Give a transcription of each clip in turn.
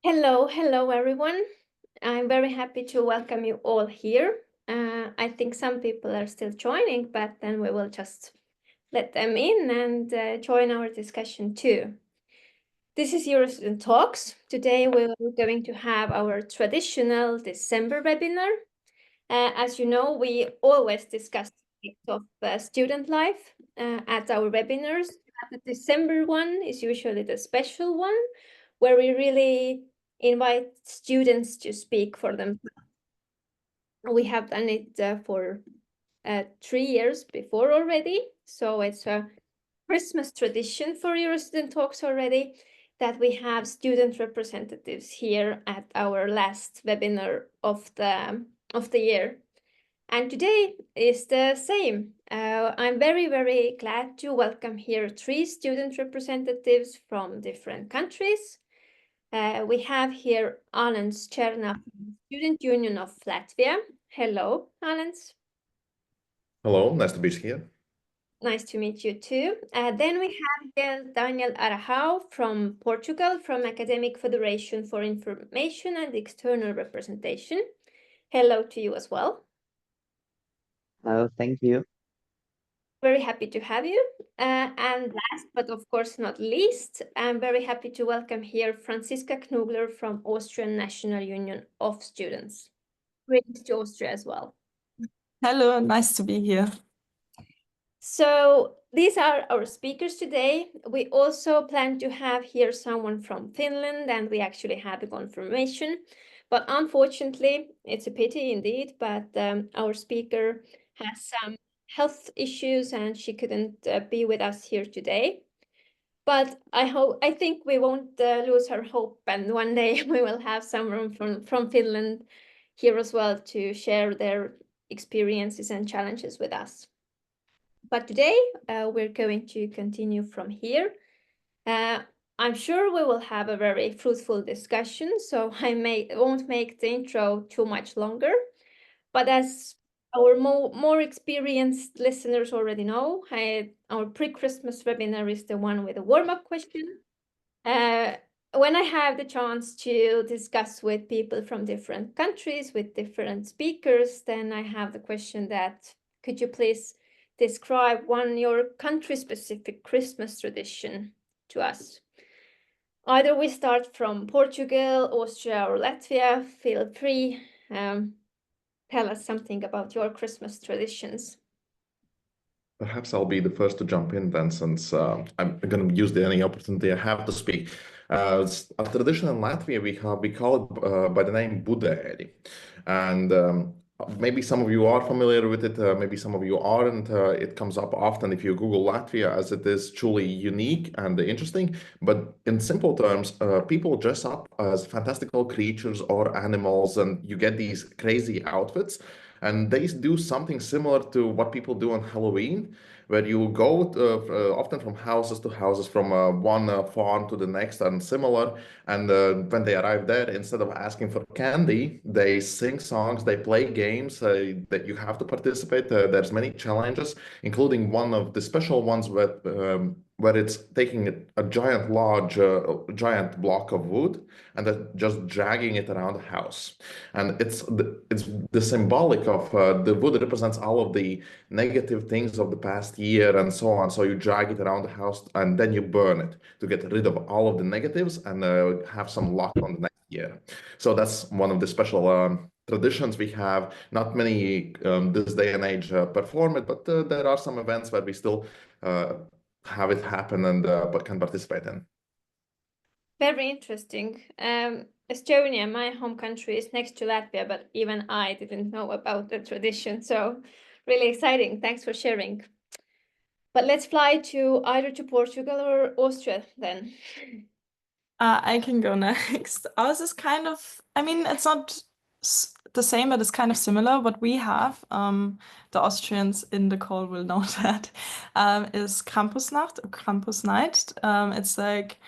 Hello everyone. I'm very happy to welcome you all here. I think some people are still joining, but then we will just let them in and join our discussion too. This is EUROSTUDENT Talks. Today we're going to have our traditional December webinar. As you know, we always discuss topics of student life at our webinars. The December one is usually the special one, where we really invite students to speak for them. We have done it for 3 years before already, so it's a Christmas tradition for EUROSTUDENT Talks already that we have student representatives here at our last webinar of the year. And today is the same. I'm very glad to welcome here 3 student representatives from different countries. We have here Alens Cherna from the Student Union of Latvia. Hello, Alens. Hello, nice to be here. Nice to meet you too. Then we have here Daniel Arajau from Portugal, from Academic Federation for Information and External Representation. Hello to you as well. Hello, thank you. Very happy to have you. And last, but of course not least, I'm very happy to welcome here Franziska Knugler from Austrian National Union of Students. Greetings to Austria as well. Hello, nice to be here. So these are our speakers today. We also plan to have here someone from Finland, and we actually had a confirmation. But unfortunately, it's a pity indeed, but our speaker has some health issues and she couldn't be with us here today. But I think we won't lose our hope, and one day we will have someone from Finland here as well to share their experiences and challenges with us. But today we're going to continue from here. I'm sure we will have a very fruitful discussion, so I won't make the intro too much longer. But as our more experienced listeners already know, our pre-Christmas webinar is the one with a warm-up question. When I have the chance to discuss with people from different countries, with different speakers, then I have the question that, could you please describe your country-specific Christmas tradition to us? Either we start from Portugal, Austria, or Latvia. Feel free. Tell us something about your Christmas traditions. Perhaps I'll be the first to jump in then, since I'm going to use any opportunity I have to speak. It's a tradition in Latvia we call it by the name Budēļi. And maybe some of you are familiar with it, maybe some of you aren't. It comes up often if you Google Latvia, as it is truly unique and interesting. But in simple terms, people dress up as fantastical creatures or animals, and you get these crazy outfits. And they do something similar to what people do on Halloween, where you go often from houses to houses, from one farm to the next, and similar. And when they arrive there, instead of asking for candy, they sing songs, they play games that you have to participate. There's many challenges, including one of the special ones where it's taking a giant block of wood and then just dragging it around the house. And it's the symbolic of the wood represents all of the negative things of the past year and so on. So you drag it around the house and then you burn it to get rid of all of the negatives and have some luck on the next year. So that's one of the special traditions we have. Not many this day and age perform it, but there are some events where we still have it happen and but can participate in. Very interesting. Estonia, my home country, is next to Latvia, but even I didn't know about the tradition. So really exciting. Thanks for sharing. But let's fly either to Portugal or Austria then. I can go next. Ours is kind of, it's not the same, but it's kind of similar. What we have, the Austrians in the call will know that, is Krampusnacht or Krampus Night. It's like,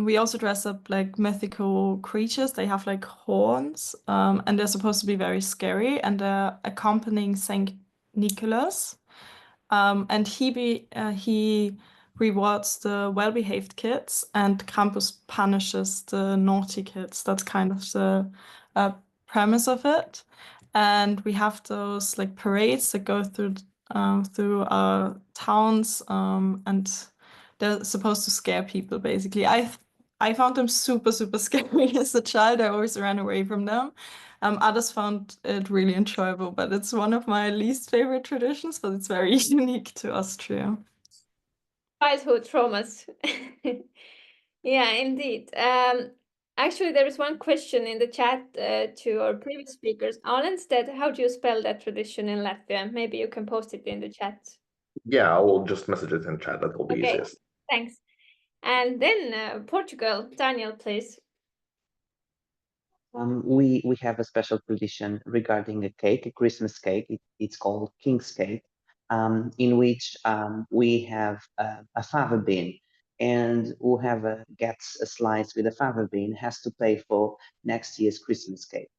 we also dress up like mythical creatures. They have like horns, and they're supposed to be very scary, and they're accompanying Saint Nicholas. And he rewards the well-behaved kids and campus punishes the naughty kids. That's kind of the premise of it. And we have those like parades that go through our towns, and they're supposed to scare people basically. I found them super, super scary as a child. I always ran away from them. Others found it really enjoyable, but it's one of my least favorite traditions, but it's very unique to Austria. Childhood traumas. Yeah, indeed. Actually, there is one question in the chat to our previous speakers. Alenstedt, how do you spell that tradition in Latvia? Maybe you can post it in the chat. Yeah, I will just message it in chat. That will be Okay, easiest. thanks. And then Portugal, Daniel, please. We have a special tradition regarding a cake, a Christmas cake. It's called King's Cake, in which we have a fava bean, and whoever gets a slice with a fava bean has to pay for next year's Christmas cake.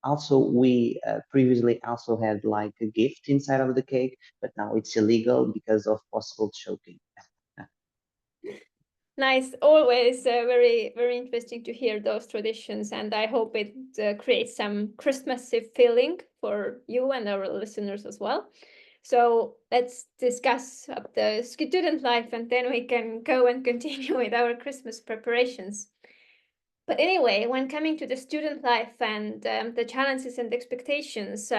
Also, we previously also had like a gift inside of the cake, but now it's illegal because of possible choking. Nice, always very, very interesting to hear those traditions, and I hope it creates some Christmassy feeling for you and our listeners as well. So let's discuss the student life, and then we can go and continue with our Christmas preparations. But anyway, when coming to the student life and the challenges and expectations,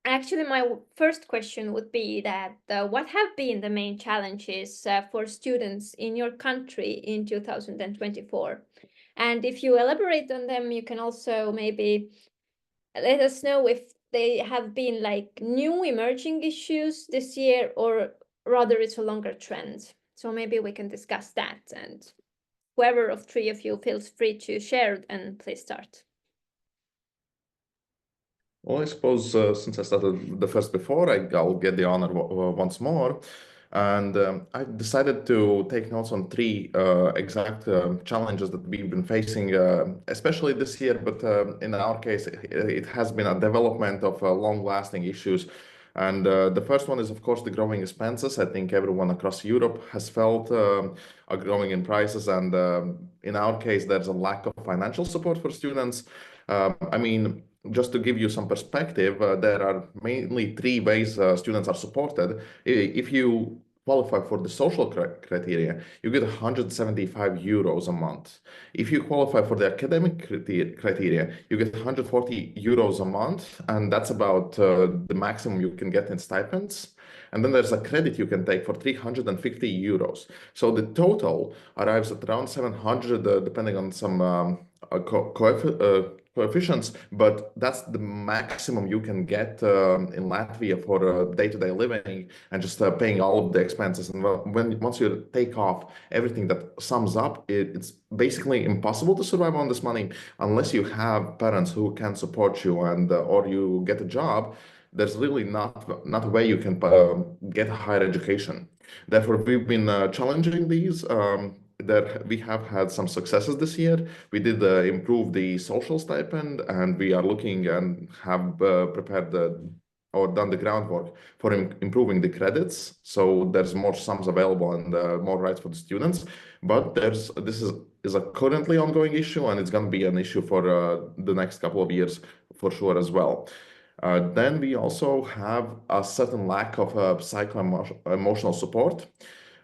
actually, my first question would be that what have been the main challenges for students in your country in 2024? And if you elaborate on them, you can also maybe let us know if they have been like new emerging issues this year, or rather it's a longer trend. So maybe we can discuss that, and whoever of three of you feels free to share, and please start. Well, I suppose since I started the first before, I'll get the honor once more. And I decided to take notes on three exact challenges that we've been facing, especially this year. But in our case, it has been a development of long-lasting issues. And the first one is, of course, the growing expenses. I think everyone across Europe has felt a growing in prices. And in our case, there's a lack of financial support for students. I mean, just to give you some perspective, there are mainly three ways students are supported. If you qualify for the social criteria, you get 175 euros a month. If you qualify for the academic criteria, you get 140 euros a month, and that's about the maximum you can get in stipends. And then there's a credit you can take for 350 euros. So the total arrives at around 700, depending on some coefficients, but that's the maximum you can get in Latvia for day-to-day living and just paying all of the expenses. And once you take off everything that sums up, it's basically impossible to survive on this money unless you have parents who can support you and or you get a job. There's really not a way you can get a higher education. Therefore, we've been challenging these. That we have had some successes this year. We did improve the social stipend, and we are looking and have prepared or done the groundwork for improving the credits. So there's more sums available and more rights for the students. But this is a currently ongoing issue, and it's going to be an issue for the next couple of years for sure as well. Then we also have a certain lack of psycho-emotional support.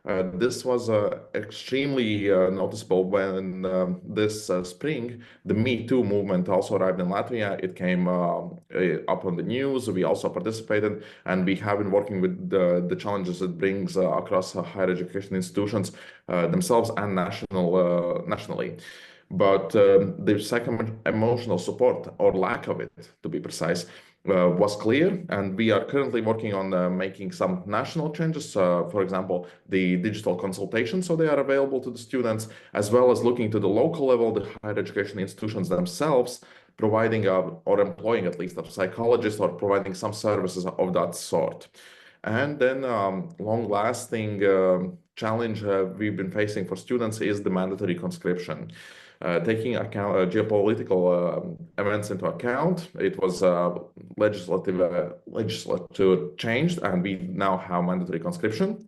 This was extremely noticeable when this spring, the Me Too movement also arrived in Latvia. It came up on the news. We also participated, and we have been working with the challenges it brings across higher education institutions themselves and nationally. But the psycho-emotional support, or lack of it, to be precise, was clear, and we are currently working on making some national changes. For example, the digital consultations, so they are available to the students, as well as looking to the local level, the higher education institutions themselves, providing or employing at least a psychologist or providing some services of that sort. And then long-lasting challenge we've been facing for students is the mandatory conscription. Taking account geopolitical events into account, it was legislature changed, and we now have mandatory conscription.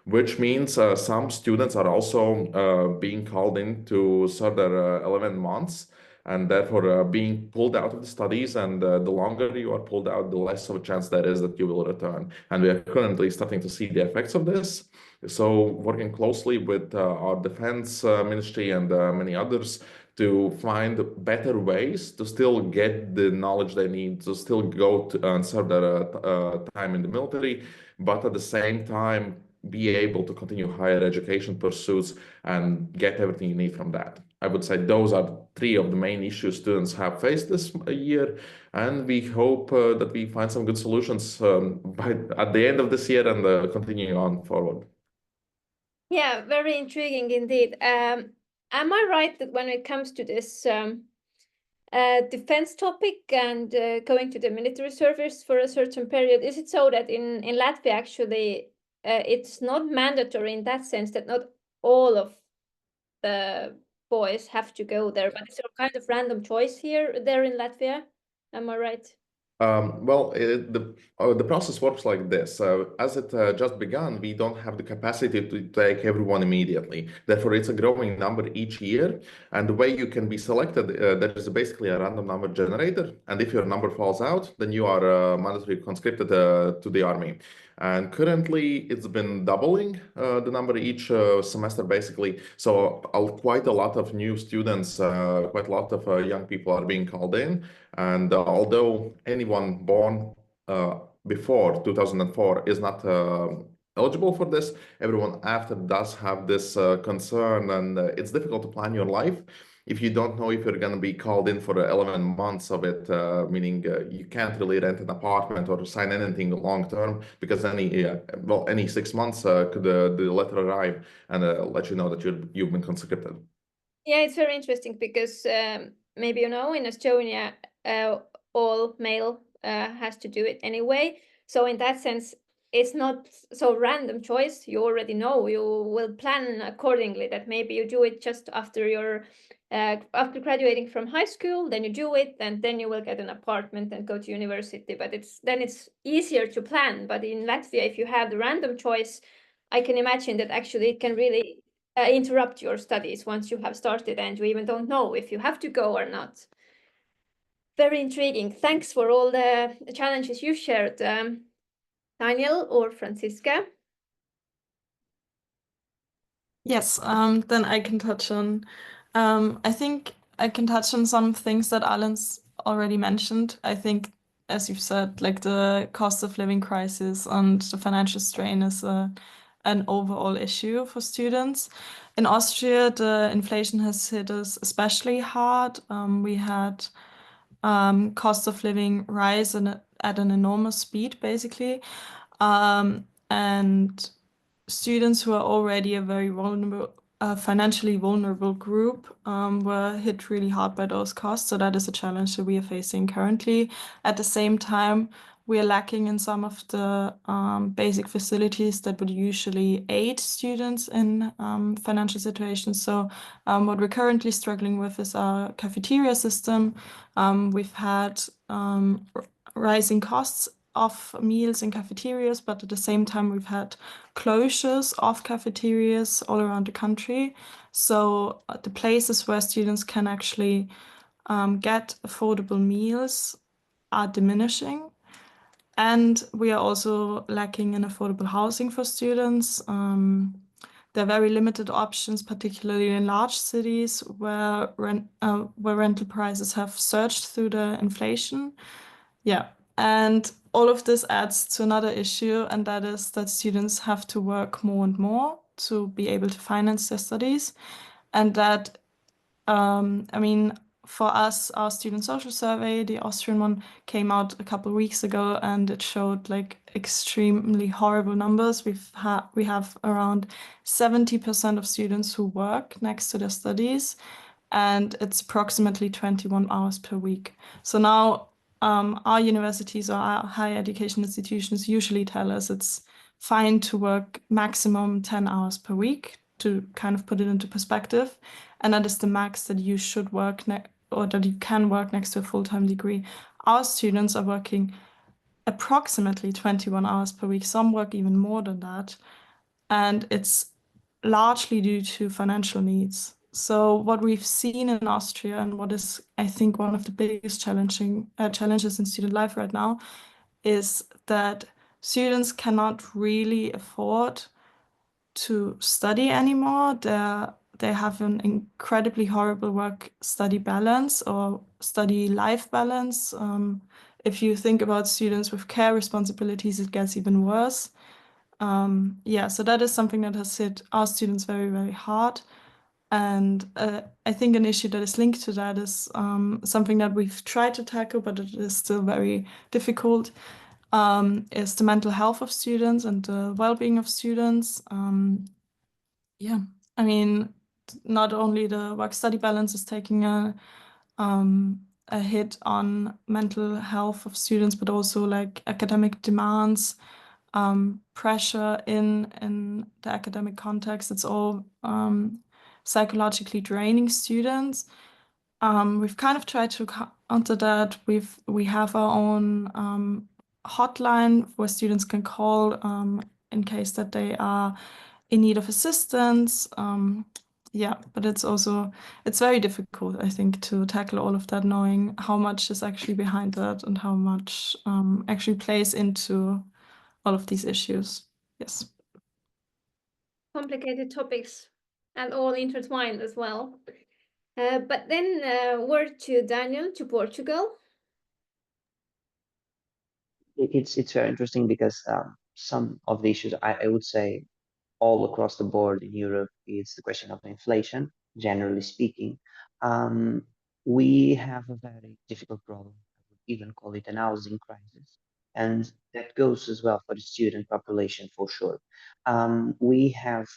which means some students are also being called in to serve their 11 months and therefore being pulled out of the studies. And the longer you are pulled out, the less of a chance there is that you will return. And we are currently starting to see the effects of this. So working closely with our defense ministry and many others to find better ways to still get the knowledge they need to still go to and serve their time in the military, but at the same time be able to continue higher education pursuits and get everything you need from that. I would say those are three of the main issues students have faced this year, and we hope that we find some good solutions at the end of this year and continuing on forward. Yeah, very intriguing indeed. Am I right that when it comes to this defense topic and going to the military service for a certain period, is it so that in Latvia actually it's not mandatory in that sense that not all of the boys have to go there, but it's a kind of random choice there in Latvia? Am I right? Well, the process works like this. As it just began, we don't have the capacity to take everyone immediately. Therefore, it's a growing number each year. And the way you can be selected, there is basically a random number generator. And if your number falls out, then you are mandatorily conscripted to the army. And currently, it's been doubling the number each semester, basically. So quite a lot of new students, quite a lot of young people are being called in. And although anyone born before 2004 is not eligible for this, everyone after does have this concern, and it's difficult to plan your life if you don't know if you're going to be called in for 11 months of it, meaning you can't really rent an apartment or sign anything long term, because any 6 months could the letter arrive and let you know that you've been conscripted. Yeah, it's very interesting because maybe you know in Estonia all male has to do it anyway. So in that sense, it's not so random choice. You already know, you will plan accordingly that maybe you do it just after your after graduating from high school, then you do it, and then you will get an apartment and go to university. But it's easier to plan. But in Latvia, if you have the random choice, I can imagine that actually it can really interrupt your studies once you have started and you even don't know if you have to go or not. Very intriguing. Thanks for all the challenges you shared, Daniel or Franziska. Yes, then I can touch on, I think I can touch on some things that Alan's already mentioned. I think, as you've said, like the cost of living crisis and the financial strain is an overall issue for students. In Austria, the inflation has hit us especially hard. We had cost of living rise at an enormous speed, basically. And students who are already a very vulnerable, financially vulnerable group were hit really hard by those costs. So that is a challenge that we are facing currently. At the same time, we are lacking in some of the basic facilities that would usually aid students in financial situations. So what we're currently struggling with is our cafeteria system. We've had rising costs of meals in cafeterias, but at the same time, we've had closures of cafeterias all around the country. So the places where students can actually get affordable meals are diminishing. And we are also lacking in affordable housing for students. There are very limited options, particularly in large cities where rental prices have surged through the inflation. Yeah, and all of this adds to another issue, and that is that students have to work more and more to be able to finance their studies. And that, I mean, for us, our student social survey, the Austrian one, came out a couple of weeks ago, and it showed like extremely horrible numbers. We have around 70% of students who work next to their studies, and it's approximately 21 hours per week. So now our universities or our higher education institutions usually tell us it's fine to work maximum 10 hours per week, to kind of put it into perspective. And that is the max that you should work or that you can work next to a full-time degree. Our students are working approximately 21 hours per week. Some work even more than that. and it's largely due to financial needs. So what we've seen in Austria, and what is, I think, one of the biggest challenges in student life right now, is that students cannot really afford to study anymore. They have an incredibly horrible work-study balance or study-life balance. If you think about students with care responsibilities, it gets even worse. Yeah, so that is something that has hit our students very, very hard. And I think an issue that is linked to that is something that we've tried to tackle, but it is still very difficult, is the mental health of students and the well-being of students. Yeah, I mean, not only the work-study balance is taking a hit on mental health of students, but also like academic demands, pressure in the academic context. It's all psychologically draining students. We've kind of tried to counter that. We have our own hotline where students can call in case that they are in need of assistance. Yeah, but it's very difficult, I think, to tackle all of that, knowing how much is actually behind that and how much actually plays into all of these issues. Yes. Complicated topics and all intertwined as well. But then word to Daniel, to Portugal. It's very interesting because some of the issues I would say all across the board in Europe is the question of inflation, generally speaking. We have a very difficult problem. I would even call it an housing crisis. And that goes as well for the student population for sure. We have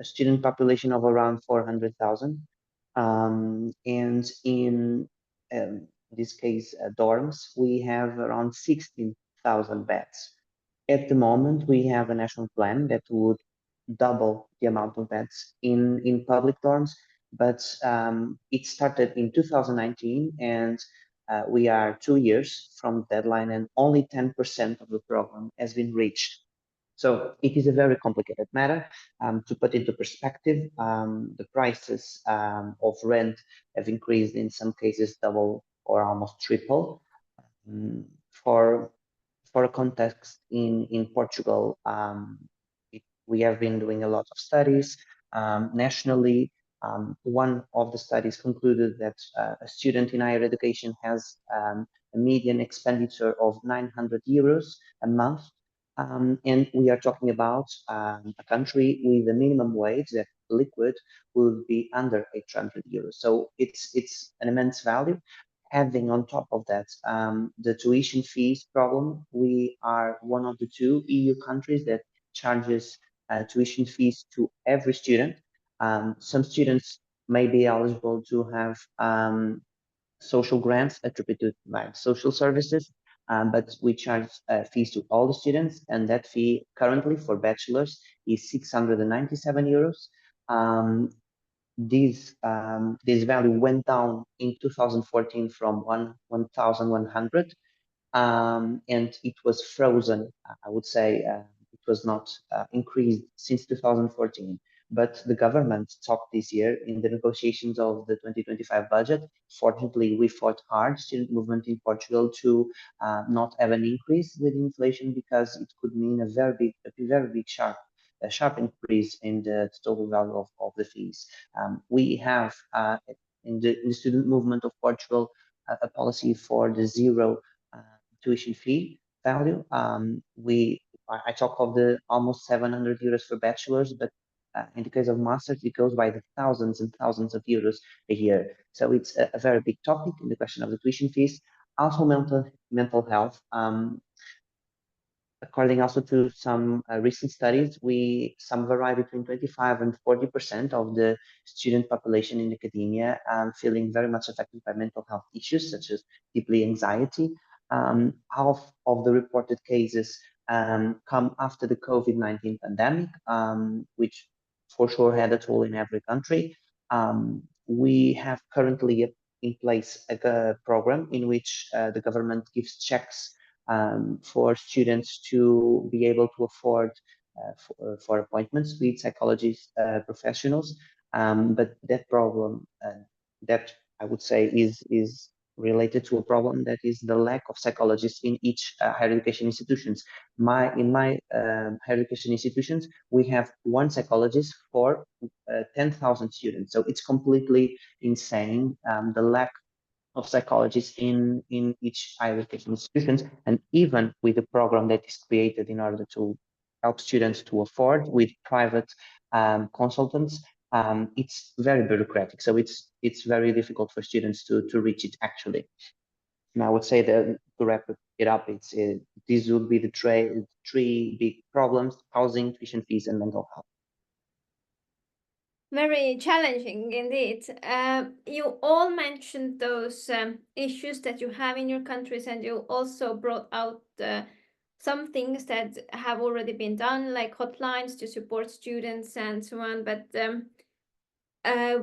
a student population of around 400,000. And in this case, dorms, we have around 16,000 beds. At the moment, we have a national plan that would double the amount of beds in public dorms, but it started in 2019 and we are 2 years from the deadline and only 10% of the program has been reached. So it is a very complicated matter. To put into perspective, the prices of rent have increased in some cases double or almost triple. For a context in Portugal, we have been doing a lot of studies nationally. One of the studies concluded that a student in higher education has a median expenditure of 900 euros a month. And we are talking about a country with a minimum wage that liquid will be under 800 euros. So it's an immense value. Having on top of that the tuition fees problem, we are one of the 2 EU countries that charges tuition fees to every student. Some students may be eligible to have social grants attributed by social services, but we charge fees to all the students, and that fee currently for bachelors is 697 euros. This value went down in 2014 from 1,100, and it was frozen. I would say it was not increased since 2014. But the government talked this year in the negotiations of the 2025 budget. Fortunately, we fought hard, student movement in Portugal, to not have an increase with inflation because it could mean a very big sharp increase in the total value of the fees. We have in the student movement of Portugal a policy for the zero tuition fee value. I talk of the almost 700 euros for bachelors, but in the case of masters, it goes by the thousands and thousands of euros a year. So it's a very big topic in the question of the tuition fees. Also, mental health. According also to some recent studies, some vary between 25 and 40% of the student population in academia feeling very much affected by mental health issues such as deeply anxiety. Half of the reported cases come after the COVID-19 pandemic, which for sure had a toll in every country. We have currently in place a program in which the government gives checks for students to be able to afford for appointments with psychologist professionals. But that problem, that I would say is related to a problem that is the lack of psychologists in each higher education institutions. In my higher education institutions, we have one psychologist for 10,000 students. So it's completely insane, the lack of psychologists in each higher education institutions. And even with the program that is created in order to help students to afford with private consultants, it's very bureaucratic. So it's very difficult for students to reach it actually. And I would say that to wrap it up, these would be the three big problems: housing, tuition fees, and mental health. Very challenging indeed. You all mentioned those issues that you have in your countries, and you also brought out some things that have already been done, like hotlines to support students and so on. But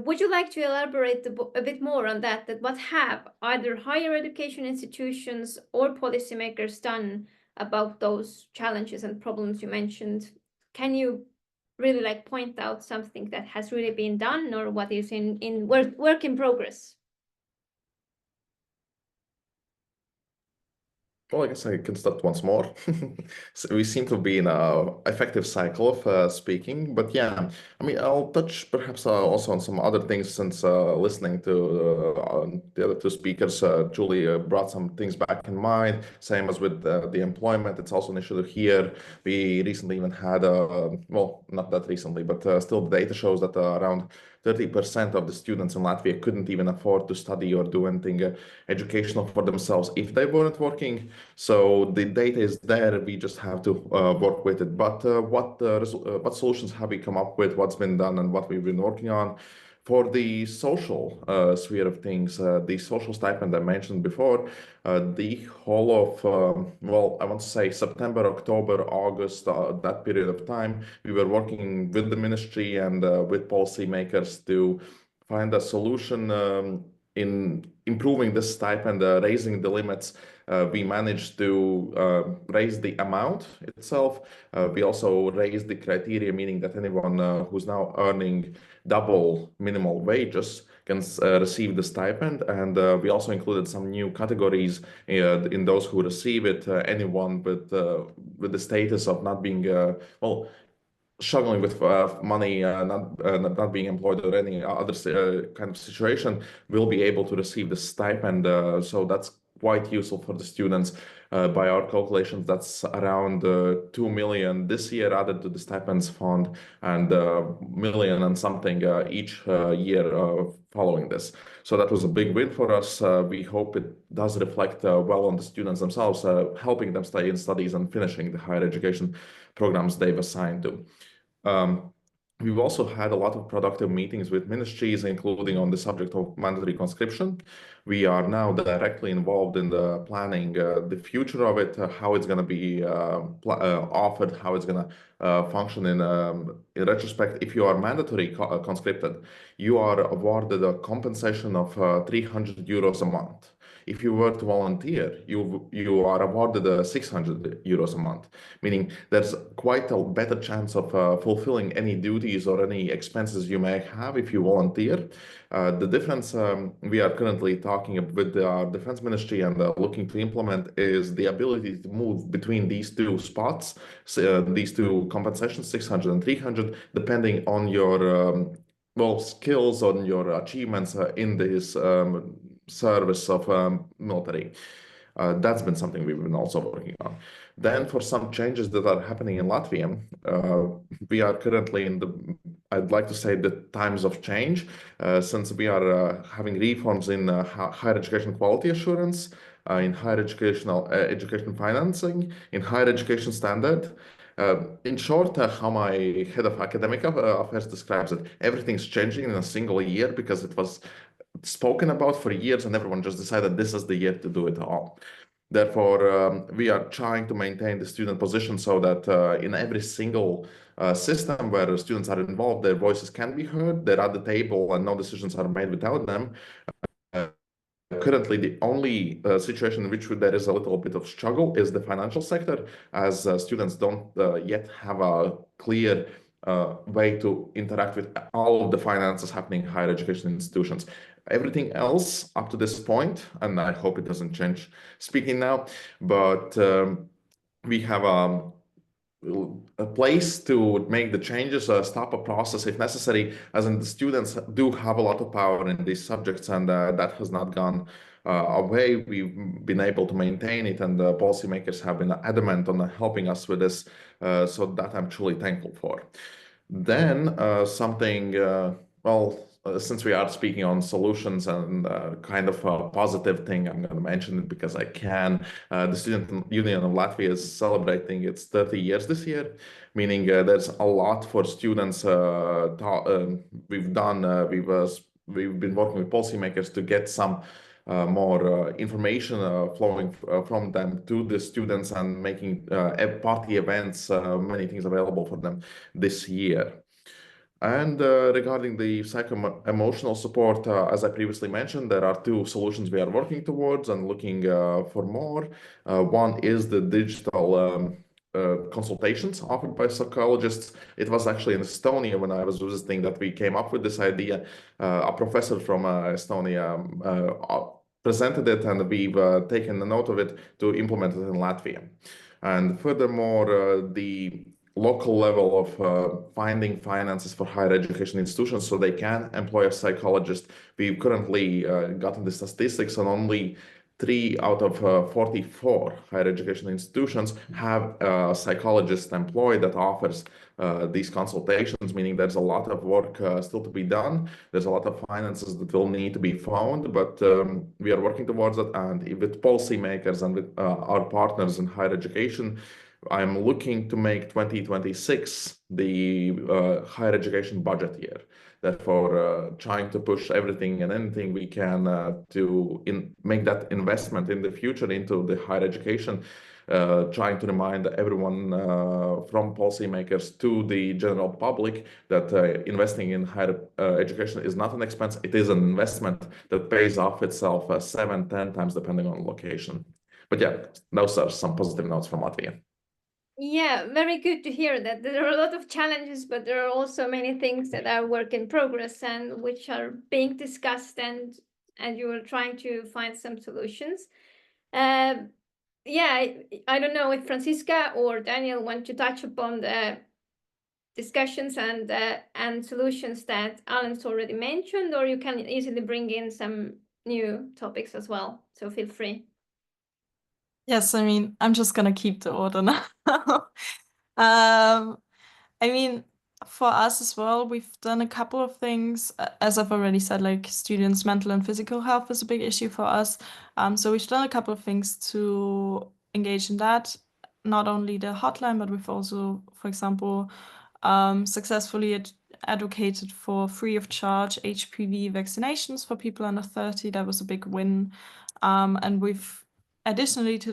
would you like to elaborate a bit more on that? That what have either higher education institutions or policymakers done about those challenges and problems you mentioned? Can you really like point out something that has really been done, or what is in work in progress? Well, I guess I can start once more. So we seem to be in a effective cycle of speaking, but yeah, I mean, I'll touch perhaps also on some other things since listening to the other two speakers, Julie brought some things back in mind. Same as with the employment, it's also an issue here. We recently even had, well, not that recently, but still the data shows that around 30% of the students in Latvia couldn't even afford to study or do anything educational for themselves if they weren't working. So the data is there. We just have to work with it. But what solutions have we come up with? What's been done and what we've been working on? For the social sphere of things, the social stipend I mentioned before, the whole of, well, I want to say September, October, August, that period of time, we were working with the ministry and with policymakers to find a solution in improving the stipend, raising the limits. We managed to raise the amount itself. We also raised the criteria, meaning that anyone who's now earning double minimal wages can receive the stipend. And we also included some new categories in those who receive it. Anyone with the status of not being, well, struggling with money, not being employed or any other kind of situation, will be able to receive the stipend. So that's quite useful for the students. By our calculations, that's around 2 million this year added to the stipends fund, and million and something each year following this. So that was a big win for us. We hope it does reflect well on the students themselves, helping them stay in studies and finishing the higher education programs they've assigned to. We've also had a lot of productive meetings with ministries, including on the subject of mandatory conscription. We are now directly involved in the planning the future of it, how it's going to be offered, how it's going to function in retrospect. If you are mandatory conscripted, you are awarded a compensation of 300 euros a month. If you were to volunteer, you are awarded 600 euros a month, meaning there's quite a better chance of fulfilling any duties or any expenses you may have if you volunteer. The difference we are currently talking with the Defense Ministry and looking to implement is the ability to move between these two spots, these two compensations, 600 and 300, depending on your well, skills, on your achievements in this service of military. That's been something we've been also working on. Then for some changes that are happening in Latvia, we are currently in the, I'd like to say, the times of change, since we are having reforms in higher education quality assurance, in higher education financing, in higher education standard. In short, how my head of academic affairs describes it, everything's changing in a single year because it was spoken about for years and everyone just decided this is the year to do it all. Therefore, we are trying to maintain the student position so that in every single system where students are involved, their voices can be heard, they're at the table and no decisions are made without them. currently the only situation in which there is a little bit of struggle is the financial sector, as students don't yet have a clear way to interact with all of the finances happening in higher education institutions. Everything else up to this point, and I hope it doesn't change speaking now, but we have a place to make the changes, stop a process if necessary, as in the students do have a lot of power in these subjects, and that has not gone away. We've been able to maintain it, and the policymakers have been adamant on helping us with this, so that I'm truly thankful for. Then something, since we are speaking on solutions and kind of a positive thing, I'm going to mention it because I can. The Student Union of Latvia is celebrating its 30 years this year, meaning there's a lot for students. We've been working with policymakers to get some more information flowing from them to the students and making party events, many things available for them this year. And regarding the psycho-emotional support, as I previously mentioned, there are two solutions we are working towards and looking for more. One is the digital consultations offered by psychologists. It was actually in Estonia when I was visiting that we came up with this idea. A professor from Estonia presented it, and we've taken a note of it to implement it in Latvia. And furthermore, the local level of finding finances for higher education institutions so they can employ a psychologist. We've currently gotten the statistics, and only 3 out of 44 higher education institutions have a psychologist employed that offers these consultations, meaning there's a lot of work still to be done. There's a lot of finances that will need to be found, but we are working towards it. And with policymakers and with our partners in higher education, I'm looking to make 2026 the higher education budget year. Therefore, trying to push everything and anything we can to make that investment in the future into the higher education, trying to remind everyone from policymakers to the general public that investing in higher education is not an expense. It is an investment that pays off itself 7-10 times depending on location. But yeah, those are some positive notes from Latvia. Yeah, very good to hear that. There are a lot of challenges, but there are also many things that are work in progress and which are being discussed, and you are trying to find some solutions. Yeah, I don't know if Franziska or Daniel want to touch upon the discussions and solutions that Alan's already mentioned, or you can easily bring in some new topics as well. So feel free. Yes, I mean, I'm just gonna keep the order now. I mean, for us as well, we've done a couple of things. As I've already said, like students' mental and physical health is a big issue for us. So we've done a couple of things to engage in that. Not only the hotline, but we've also, for example, successfully advocated for free of charge HPV vaccinations for people under 30. That was a big win. And we've additionally to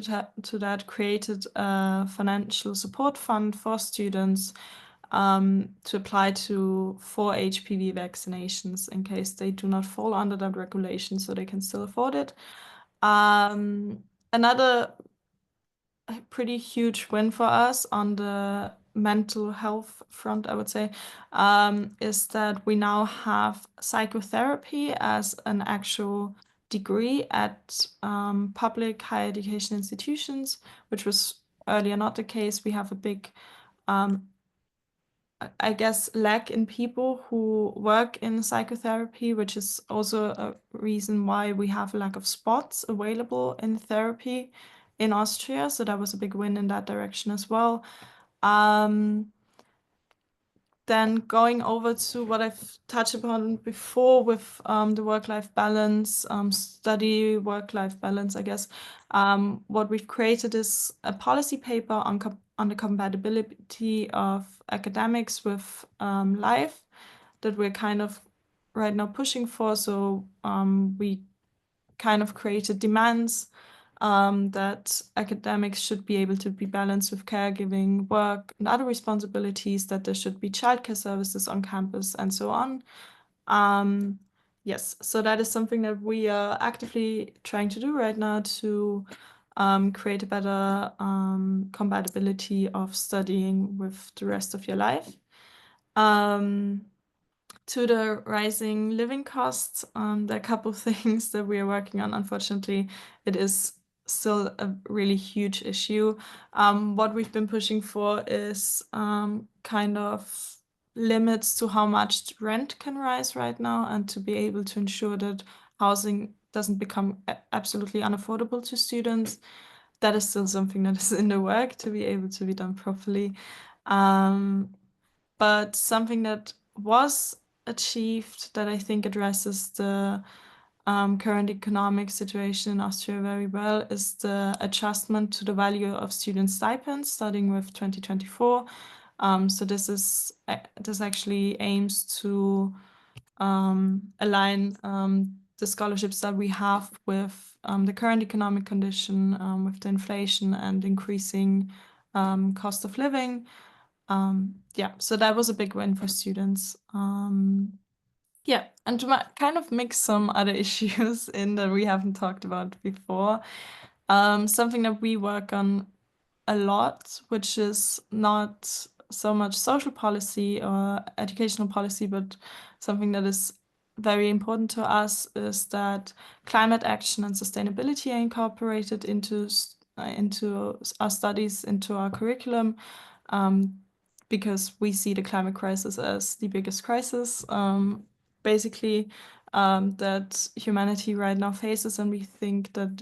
that created a financial support fund for students to apply for HPV vaccinations in case they do not fall under that regulation, so they can still afford it. Another pretty huge win for us on the mental health front, I would say, is that we now have psychotherapy as an actual degree at public higher education institutions, which was earlier not the case. We have a big I guess, lack in people who work in psychotherapy, which is also a reason why we have a lack of spots available in therapy in Austria. So that was a big win in that direction as well. Then going over to what I've touched upon before with the work-life balance, study work-life balance, I guess. What we've created is a policy paper on the compatibility of academics with life that we're kind of right now pushing for. So we kind of created demands that academics should be able to be balanced with caregiving, work, and other responsibilities, that there should be childcare services on campus, and so on. Yes, so that is something that we are actively trying to do right now to create a better compatibility of studying with the rest of your life. To the rising living costs, there are a couple of things that we are working on. Unfortunately, it is still a really huge issue. What we've been pushing for is kind of limits to how much rent can rise right now, and to be able to ensure that housing doesn't become absolutely unaffordable to students. That is still something that is in the work to be able to be done properly. But something that was achieved that I think addresses the current economic situation in Austria very well is the adjustment to the value of student stipends starting with 2024. So this actually aims to align the scholarships that we have with the current economic condition, with the inflation and increasing cost of living. Yeah, so that was a big win for students. Yeah, and to kind of mix some other issues in that we haven't talked about before, something that we work on a lot, which is not so much social policy or educational policy, but something that is very important to us, is that climate action and sustainability are incorporated into our studies, into our curriculum, because we see the climate crisis as the biggest crisis, basically, that humanity right now faces, and we think that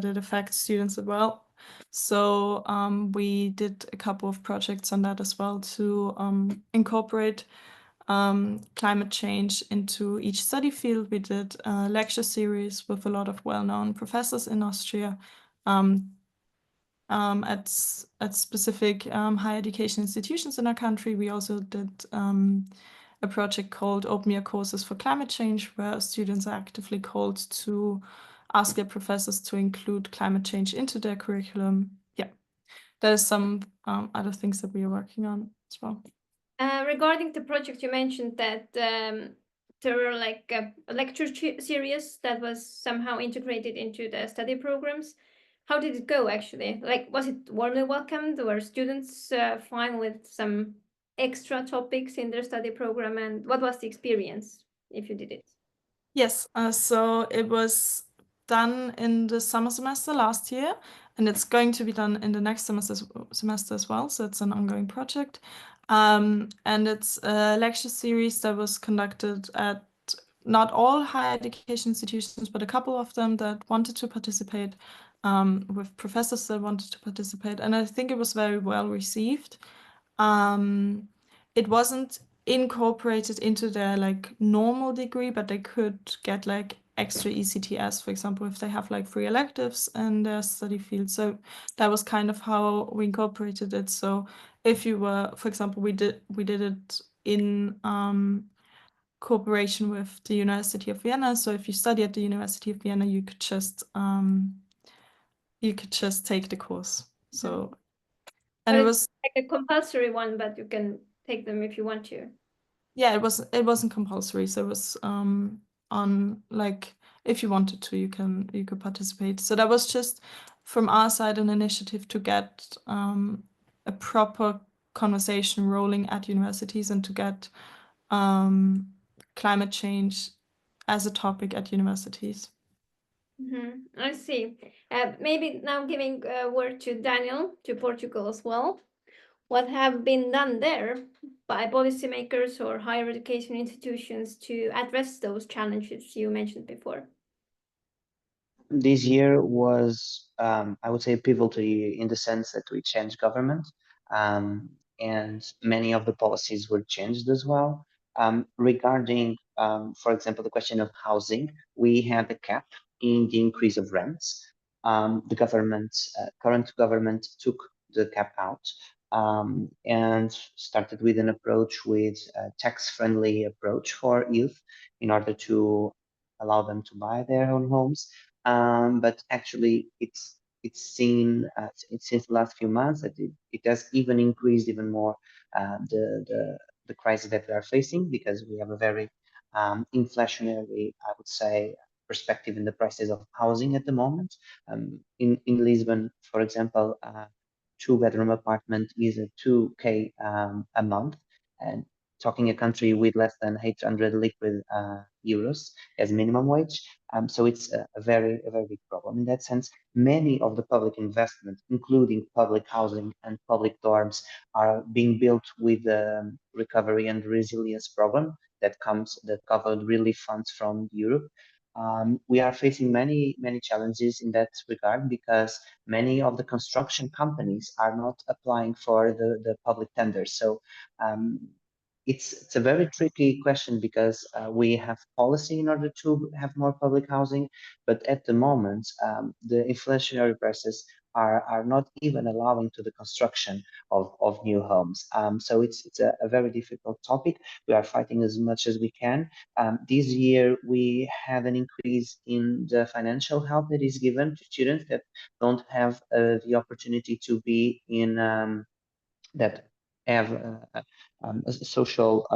it affects students as well. So we did a couple of projects on that as well to incorporate climate change into each study field. We did a lecture series with a lot of well-known professors in Austria at specific higher education institutions in our country. We also did a project called Open Year Courses for Climate Change, where students are actively called to ask their professors to include climate change into their curriculum. Yeah, there's some other things that we are working on as well. Regarding the project, you mentioned that there were like a lecture series that was somehow integrated into the study programs. How did it go actually? Like, was it warmly welcomed? Were students fine with some extra topics in their study program? And what was the experience if you did it? Yes, so it was done in the summer semester last year, and it's going to be done in the next semester as well. So it's an ongoing project. And it's a lecture series that was conducted at not all higher education institutions, but a couple of them that wanted to participate, with professors that wanted to participate. And I think it was very well received. It wasn't incorporated into their like normal degree, but they could get like extra ECTS, for example, if they have like 3 electives in their study field. So that was kind of how we incorporated it. So if you were, for example, we did it in cooperation with the University of Vienna. So if you study at the University of Vienna, you could just take the course. So, and But it it's was like a compulsory one, but you can take them if you want to. yeah, it wasn't compulsory, so it was on like if you wanted to, you could participate. So that was just from our side an initiative to get a proper conversation rolling at universities and to get climate change as a topic at universities. I see. Maybe now giving a word to Daniel, to Portugal as well. What have been done there by policymakers or higher education institutions to address those challenges you mentioned before? This year was, I would say, pivotal year in the sense that we changed government, and many of the policies were changed as well. Regarding, for example, the question of housing, we had a cap in the increase of rents. The current government took the cap out, and started with an approach with a tax-friendly approach for youth in order to allow them to buy their own homes. But actually, it's seen since the last few months that it has even increased even more the crisis that we are facing, because we have a very inflationary, I would say, perspective in the prices of housing at the moment. In Lisbon, for example, two-bedroom apartment is a 2K a month, and talking a country with less than 800 liquid euros as minimum wage. So it's a very big problem. In that sense, many of the public investment, including public housing and public dorms, are being built with the recovery and resilience program that covered relief funds from Europe. We are facing many challenges in that regard because many of the construction companies are not applying for the public tenders. So it's a very tricky question because we have policy in order to have more public housing, but at the moment the inflationary prices are not even allowing to the construction of new homes. So it's a very difficult topic. We are fighting as much as we can. This year we have an increase in the financial help that is given to students that don't have the opportunity to be in that have a social,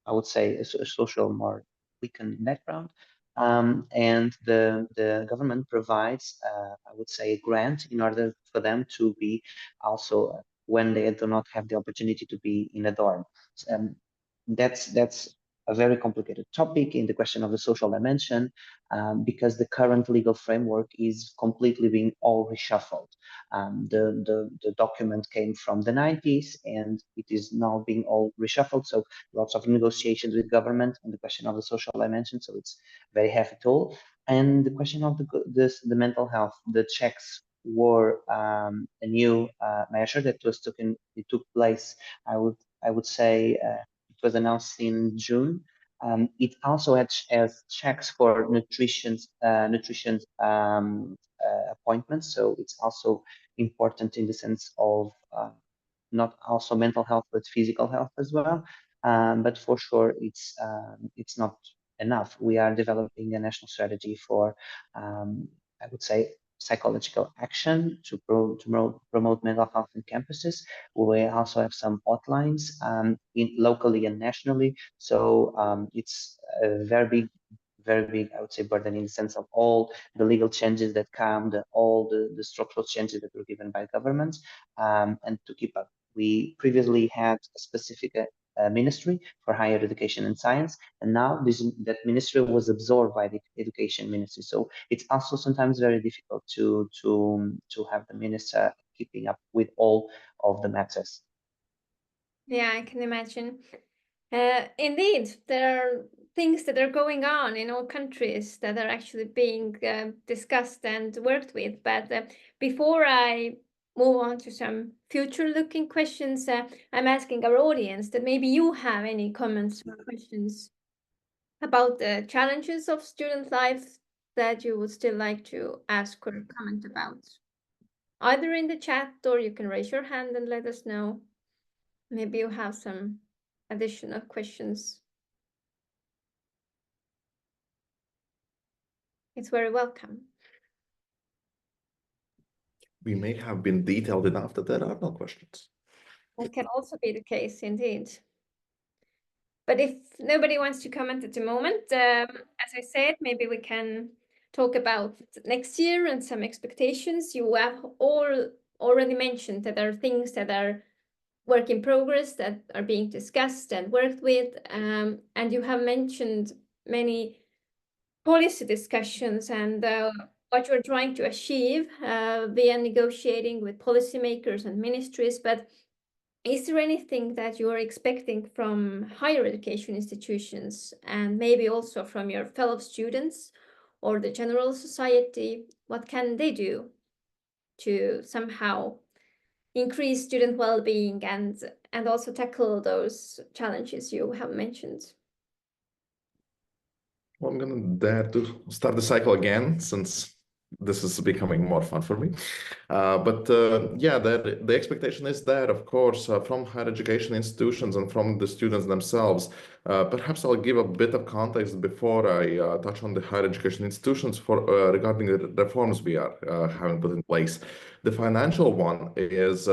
I would say, a social more weakened background. And the government provides, I would say, a grant in order for them to be also when they do not have the opportunity to be in a dorm. That's a very complicated topic in the question of the social dimension, because the current legal framework is completely being all reshuffled. The document came from the 90s and it is now being all reshuffled. So lots of negotiations with government on the question of the social dimension. So it's very heavy toll. And the question of the mental health, the checks were a new measure that it took place. I would say it was announced in June. It also has checks for nutrition appointments. So it's also important in the sense of not also mental health, but physical health as well. But for sure, it's not enough. We are developing a national strategy for, I would say, psychological action to promote mental health in campuses. We also have some hotlines locally and nationally. So it's a very big, I would say, burden in the sense of all the legal changes that come, all the structural changes that were given by governments, and to keep up. We previously had a specific ministry for higher education and science, and now that ministry was absorbed by the education ministry. So it's also sometimes very difficult to have the minister keeping up with all of the matters. Yeah, I can imagine. Indeed, there are things that are going on in all countries that are actually being discussed and worked with. But before I move on to some future-looking questions, I'm asking our audience that maybe you have any comments or questions about the challenges of student life that you would still like to ask or comment about. Either in the chat or you can raise your hand and let us know. Maybe you have some additional questions. It's very welcome. We may have been detailed enough that there are no questions. That can also be the case, indeed. But if nobody wants to comment at the moment, as I said, maybe we can talk about next year and some expectations. You have all already mentioned that there are things that are work in progress that are being discussed and worked with, and you have mentioned many policy discussions and what you're trying to achieve via negotiating with policymakers and ministries. But is there anything that you are expecting from higher education institutions and maybe also from your fellow students or the general society? What can they do to somehow increase student well-being and also tackle those challenges you have mentioned? Well, I'm gonna dare to start the cycle again since this is becoming more fun for me. Yeah, the expectation is there, of course, from higher education institutions and from the students themselves. Perhaps I'll give a bit of context before I touch on the higher education institutions regarding the reforms we are having put in place. The financial one is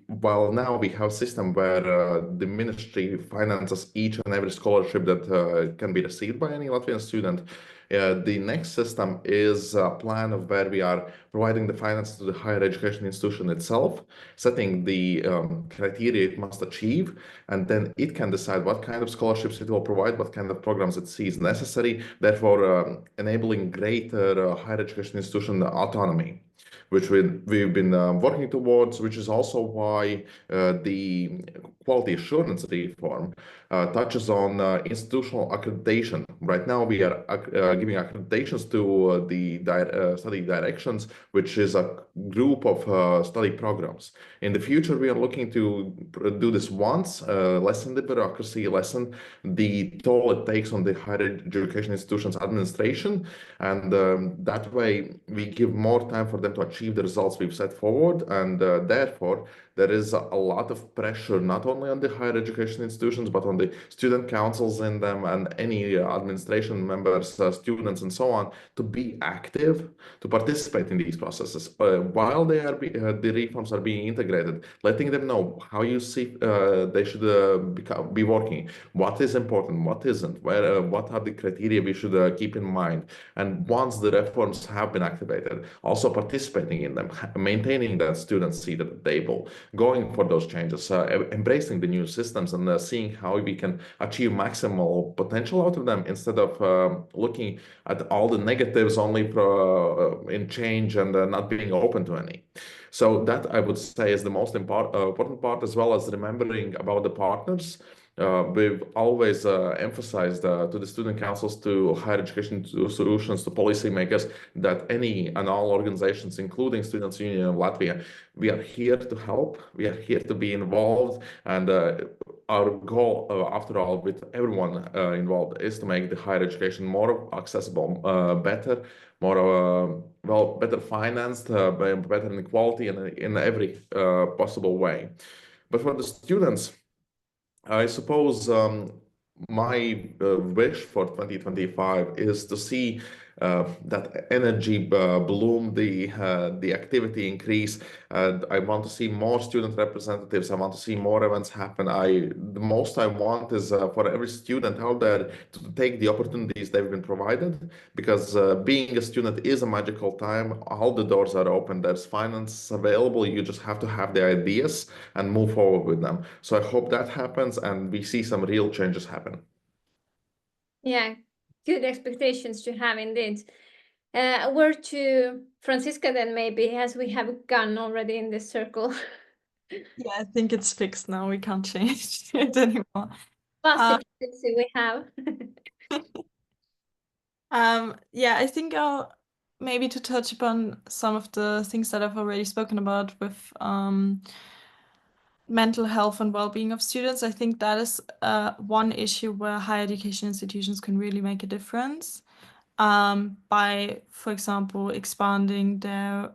while now we have a system where the ministry finances each and every scholarship that can be received by any Latvian student, the next system is a plan of where we are providing the finance to the higher education institution itself, setting the criteria it must achieve, and then it can decide what kind of scholarships it will provide, what kind of programs it sees necessary, therefore enabling greater higher education institution autonomy, which we've been working towards, which is also why the quality assurance reform touches on institutional accreditation. Right now, we are giving accreditations to the study directions, which is a group of study programs. In the future, we are looking to do this once, lessen the bureaucracy, lessen the toll it takes on the higher education institutions administration, and that way we give more time for them to achieve the results we've set forward, and therefore there is a lot of pressure not only on the higher education institutions but on the student councils in them and any administration members, students and so on, to be active, to participate in these processes while they are the reforms are being integrated, letting them know how you see they should be working, what is important, what isn't, where what are the criteria we should keep in mind, and once the reforms have been activated, also participating in them, maintaining that student seat at the table, going for those changes, embracing the new systems, and seeing how we can achieve maximal potential out of them instead of looking at all the negatives only in change and not being open to any. So that I would say is the most important part, as well as remembering about the partners. We've always emphasized to the student councils, to higher education solutions, to policymakers, that any and all organizations, including Students' Union of Latvia, we are here to help, we are here to be involved, and our goal, after all, with everyone involved, is to make the higher education more accessible, better, more better financed, better in quality, and in every possible way. But for the students, I suppose my wish for 2025 is to see that energy bloom, the activity increase. I want to see more student representatives. I want to see more events happen. The most I want is for every student out there to take the opportunities they've been provided, because being a student is a magical time. All the doors are open. There's finance available. You just have to have the ideas and move forward with them. So I hope that happens and we see some real changes happen. Yeah, good expectations to have indeed. A word to Franziska then, maybe, as we have gone already in this circle. Yeah, I think it's fixed now. We can't change it anymore. Vast experience we have. Yeah, I think I'll maybe to touch upon some of the things that I've already spoken about with mental health and well-being of students. I think that is one issue where higher education institutions can really make a difference by, for example, expanding their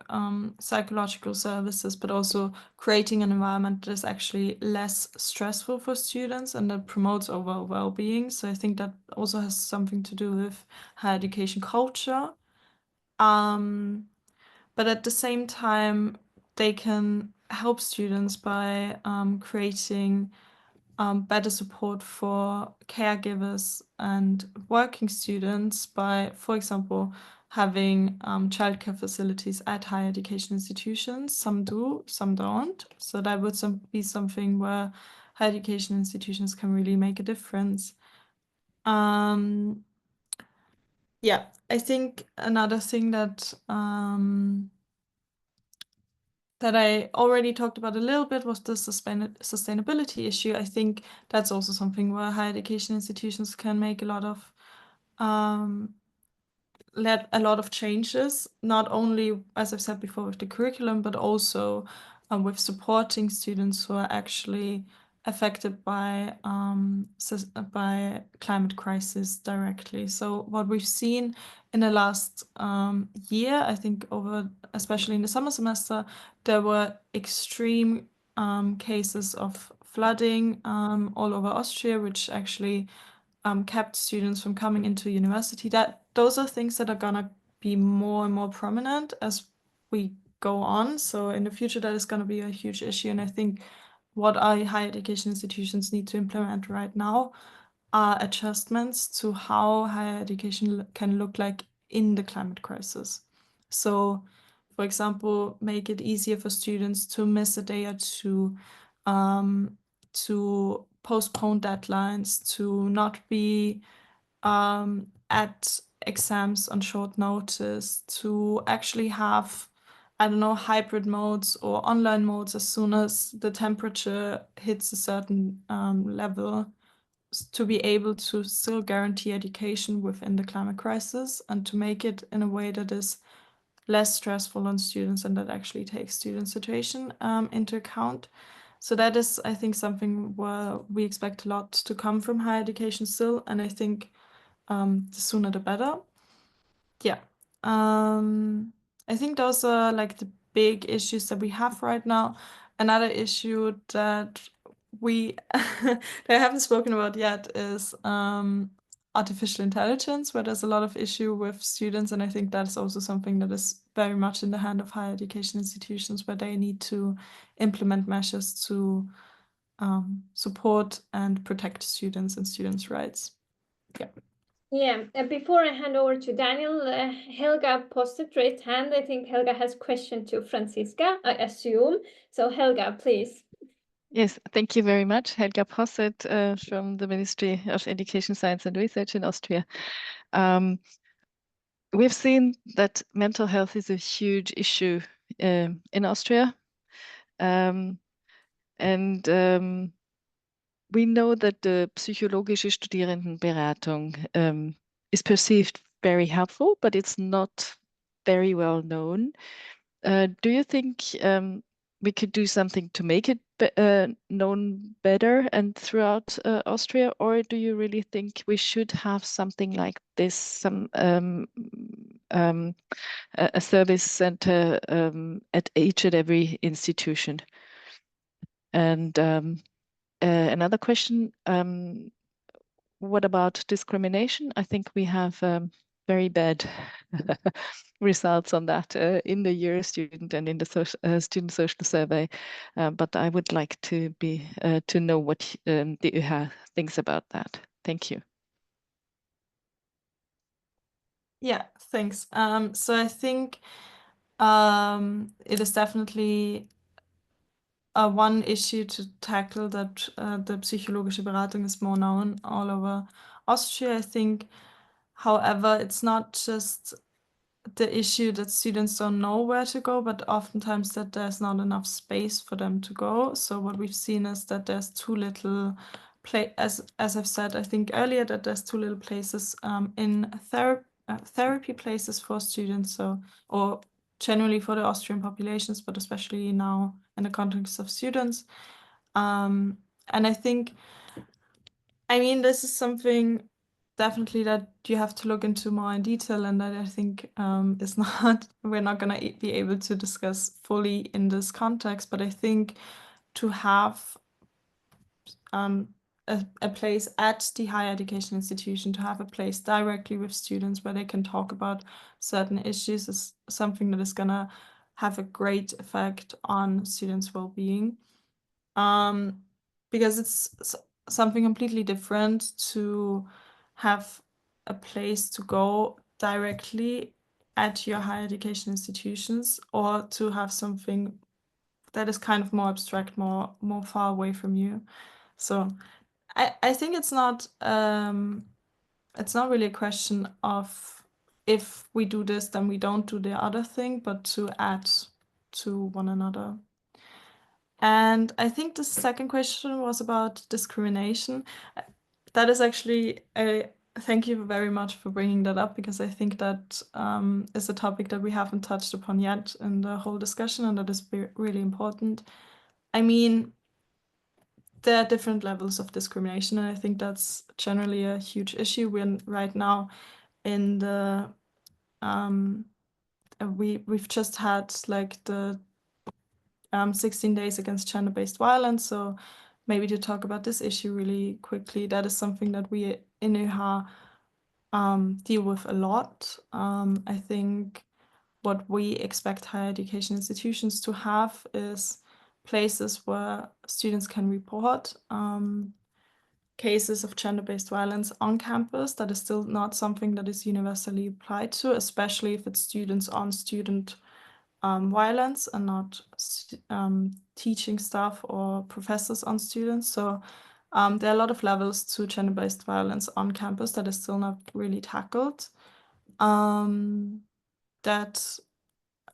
psychological services, but also creating an environment that is actually less stressful for students and that promotes overall well-being. So I think that also has something to do with higher education culture. But at the same time, they can help students by creating better support for caregivers and working students by, for example, having childcare facilities at higher education institutions. Some do, some don't. So that would be something where higher education institutions can really make a difference. Yeah, I think another thing that that I already talked about a little bit was the sustainability issue. I think that's also something where higher education institutions can make a lot of changes, not only, as I've said before, with the curriculum, but also with supporting students who are actually affected by climate crisis directly. So what we've seen in the last year, I think especially in the summer semester, there were extreme cases of flooding all over Austria, which actually kept students from coming into university. Those are things that are gonna be more and more prominent as we go on. So in the future, that is going to be a huge issue. And I think what our higher education institutions need to implement right now are adjustments to how higher education can look like in the climate crisis. So, for example, make it easier for students to miss a day or two, to postpone deadlines, to not be at exams on short notice, to actually have, I don't know, hybrid modes or online modes as soon as the temperature hits a certain level, to be able to still guarantee education within the climate crisis and to make it in a way that is less stressful on students and that actually takes student situation into account. So that is, I think, something where we expect a lot to come from higher education still, and I think the sooner the better. Yeah. I think those are like the big issues that we have right now. Another issue that we that I haven't spoken about yet is artificial intelligence, where there's a lot of issue with students, and I think that's also something that is very much in the hand of higher education institutions, where they need to implement measures to support and protect students and students' rights. Yeah. Yeah, before I hand over to Daniel, Helga posted raised hand. I think Helga has question to Franziska, I assume. So Helga, please. Yes, thank you very much. Helga Posset from the Ministry of Education, Science and Research in Austria. We've seen that mental health is a huge issue in Austria. We know that the psychologische Studierendenberatung is perceived very helpful, but it's not very well known. Do you think we could do something to make it known better and throughout Austria, or do you really think we should have something like this, some a service center at each and every institution? And another question, what about discrimination? I think we have very bad results on that in the EUROSTUDENT and in the student social survey. But I would like to know what the EUHA thinks about that. Thank you. Yeah, thanks. So I think it is definitely one issue to tackle, that the psychologische Beratung is more known all over Austria, I think. However, it's not just the issue that students don't know where to go, but oftentimes that there's not enough space for them to go. So what we've seen is that there's too little as I've said, I think earlier, that there's too little places in therapy places for students, or generally for the Austrian populations, but especially now in the context of students. And I think, I mean, this is something definitely that you have to look into more in detail, and that I think is not, we're not going to be able to discuss fully in this context, but I think to have a place at the higher education institution, to have a place directly with students where they can talk about certain issues, is something that is going to have a great effect on students' well-being. Because it's something completely different to have a place to go directly at your higher education institutions, or to have something that is kind of more abstract, more far away from you. So I think it's not really a question of if we do this, then we don't do the other thing, but to add to one another. And I think the second question was about discrimination. That is actually thank you very much for bringing that up, because I think that is a topic that we haven't touched upon yet in the whole discussion, and that is really important. I mean, there are different levels of discrimination, and I think that's generally a huge issue. We're right now in the we've just had like the 16 days against gender-based violence. So maybe to talk about this issue really quickly, that is something that we in EUHA deal with a lot. I think what we expect higher education institutions to have is places where students can report cases of gender-based violence on campus. That is still not something that is universally applied to, especially if it's students on student violence and not teaching staff or professors on students. So there are a lot of levels to gender-based violence on campus that is still not really tackled. That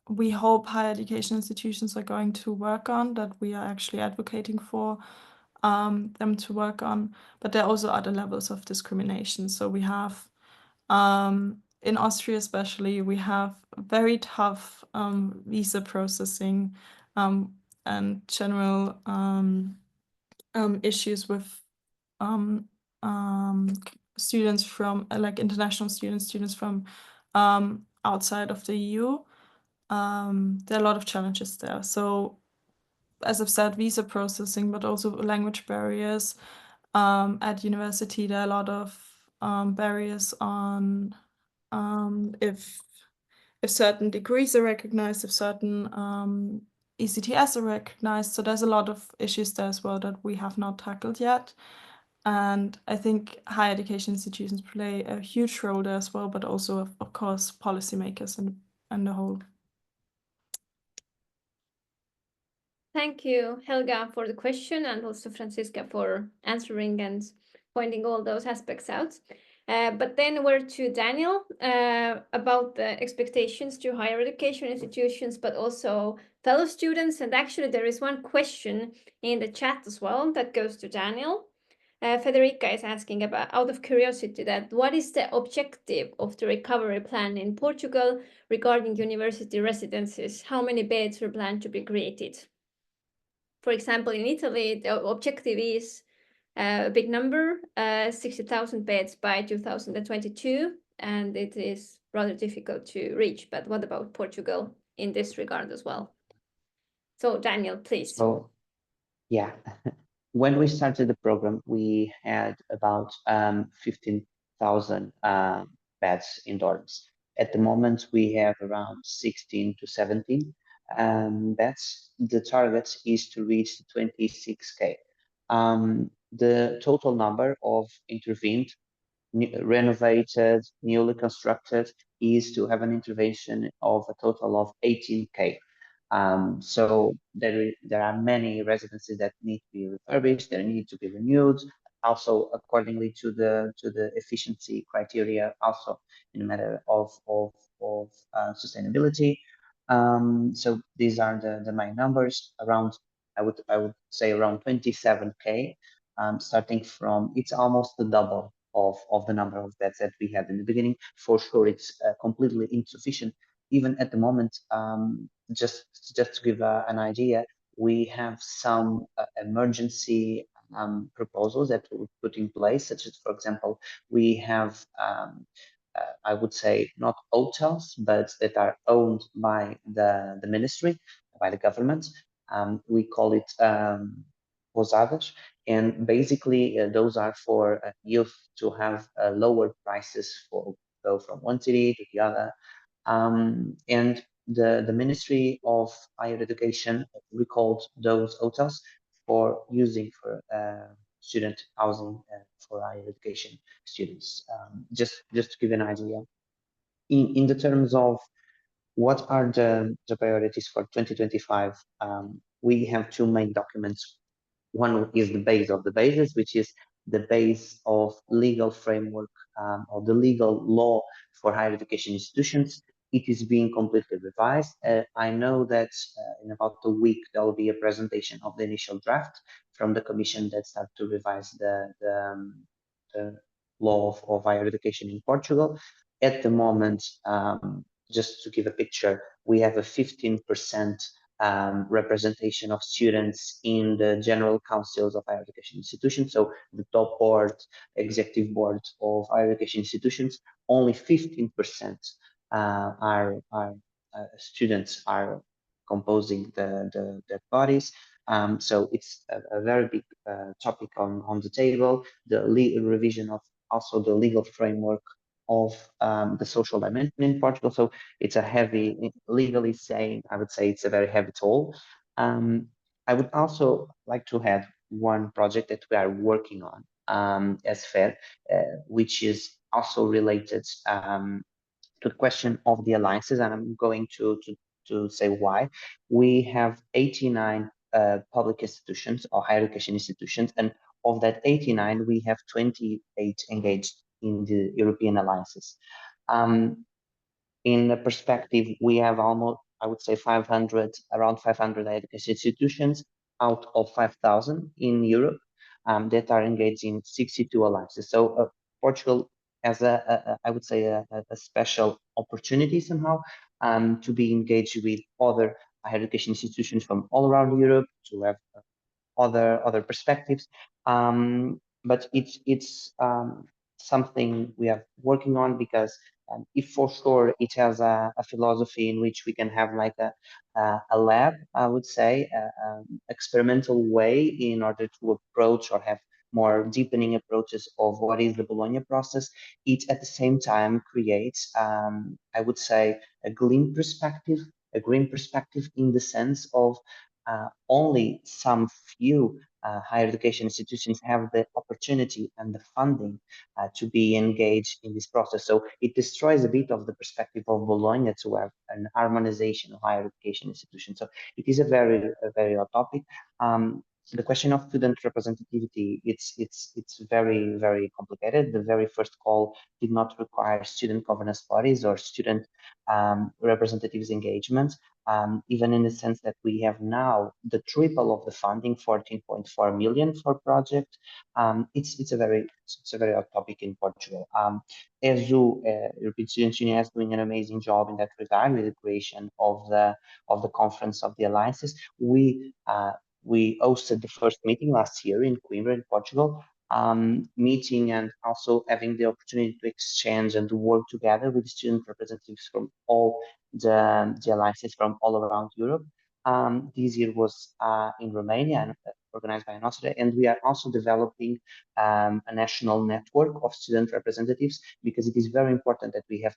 we hope higher education institutions are going to work on, that we are actually advocating for them to work on. But there are also other levels of discrimination. So we have, in Austria especially, we have very tough visa processing and general issues with students from, like international students from outside of the EU. There are a lot of challenges there. So, as I've said, visa processing, but also language barriers. At university, there are a lot of barriers on if certain degrees are recognized, if certain ECTS are recognized. So there's a lot of issues there as well that we have not tackled yet. And I think higher education institutions play a huge role there as well, but also, of course, policymakers and the whole. Thank you, Helga, for the question, and also Franziska for answering and pointing all those aspects out. But then we're to Daniel about the expectations to higher education institutions, but also fellow students. And actually, there is one question in the chat as well that goes to Daniel. Federica is asking about, out of curiosity, that what is the objective of the recovery plan in Portugal regarding university residences? How many beds are planned to be created? For example, in Italy, the objective is a big number, 60,000 beds by 2022, and it is rather difficult to reach. But what about Portugal in this regard as well? So, Daniel, please. So, yeah, when we started the program, we had about 15,000 beds in dorms. At the moment, we have around 16 to 17 beds. The target is to reach 26K. The total number of intervened, renovated, newly constructed is to have an intervention of a total of 18K. So there are many residences that need to be refurbished, they need to be renewed, also accordingly to the efficiency criteria, also in a matter of sustainability. So these are the main numbers. Around, I would say around 27K, starting from, it's almost the double of the number of beds that we had in the beginning. For sure, it's completely insufficient. Even at the moment, just to give an idea, we have some emergency proposals that we put in place, such as, for example, we have, I would say, not hotels, but that are owned by the ministry, by the government. We call it pousadas, and basically those are for youth to have lower prices for go from one city to the other. And the Ministry of Higher Education recalled those hotels for using for student housing for higher education students. Just to give an idea, in the terms of what are the priorities for 2025, we have two main documents. One is the base of the basis, which is the base of legal framework or the legal law for higher education institutions. It is being completely revised. I know that in about a week, there will be a presentation of the initial draft from the commission that starts to revise the law of higher education in Portugal. At the moment, just to give a picture, we have a 15% representation of students in the general councils of higher education institutions. So the top board, executive board of higher education institutions, only 15% are students are composing the bodies. So it's a very big topic on the table. The revision of also the legal framework of the social dimension in Portugal. So it's a heavy, legally saying, I would say it's a very heavy toll. I would also like to add one project that we are working on as FAIR, which is also related to the question of the alliances, and I'm going to say why. We have 89 public institutions or higher education institutions, and of that 89, we have 28 engaged in the European alliances. In the perspective, we have almost, I would say, around 500 higher education institutions out of 5,000 in Europe that are engaged in 62 alliances. So Portugal has I would say, a special opportunity somehow to be engaged with other higher education institutions from all around Europe, to have other perspectives. But it's something we are working on, because if for sure it has a philosophy in which we can have like a lab, I would say, experimental way in order to approach or have more deepening approaches of what is the Bologna process. It at the same time creates, I would say, a green perspective in the sense of only some few higher education institutions have the opportunity and the funding to be engaged in this process. So it destroys a bit of the perspective of Bologna to have an harmonization of higher education institutions. So it is a very hot topic. The question of student representativity, it's very complicated. The very first call did not require student governance bodies or student representatives engagement. Even in the sense that we have now the triple of the funding, 14.4 million for project. It's a very hot topic in Portugal. ESU, European Students' Union, is doing an amazing job in that regard with the creation of the conference of the alliances. We hosted the first meeting last year in Coimbra, in Portugal, meeting and also having the opportunity to exchange and to work together with student representatives from all the alliances from all around Europe. This year was in Romania and organized by Nostra, and we are also developing a national network of student representatives, because it is very important that we have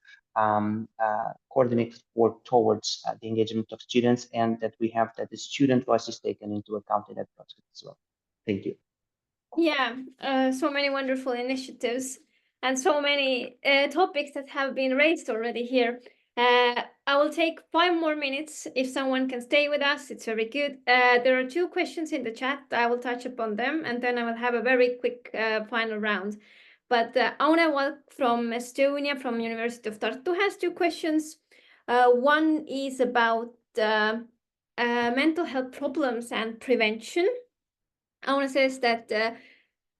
coordinated work towards the engagement of students, and that we have that the student voice is taken into account in that process as well. Thank you. Yeah, so many wonderful initiatives and so many topics that have been raised already here. I will take 5 more minutes. If someone can stay with us, it's very good. There are 2 questions in the chat. I will touch upon them, and then I will have a very quick final round. But Auna Walk from Estonia, from University of Tartu, has 2 questions. One is about mental health problems and prevention. Auna says that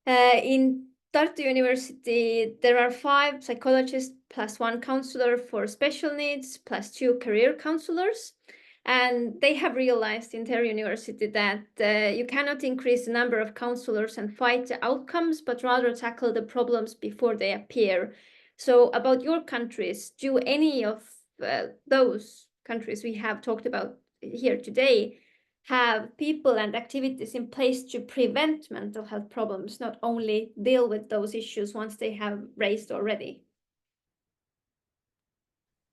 in Tartu University, there are 5 psychologists plus 1 counselor for special needs plus 2 career counselors. And they have realized in their university that you cannot increase the number of counselors and fight the outcomes, but rather tackle the problems before they appear. So about your countries, do any of those countries we have talked about here today have people and activities in place to prevent mental health problems, not only deal with those issues once they have raised already?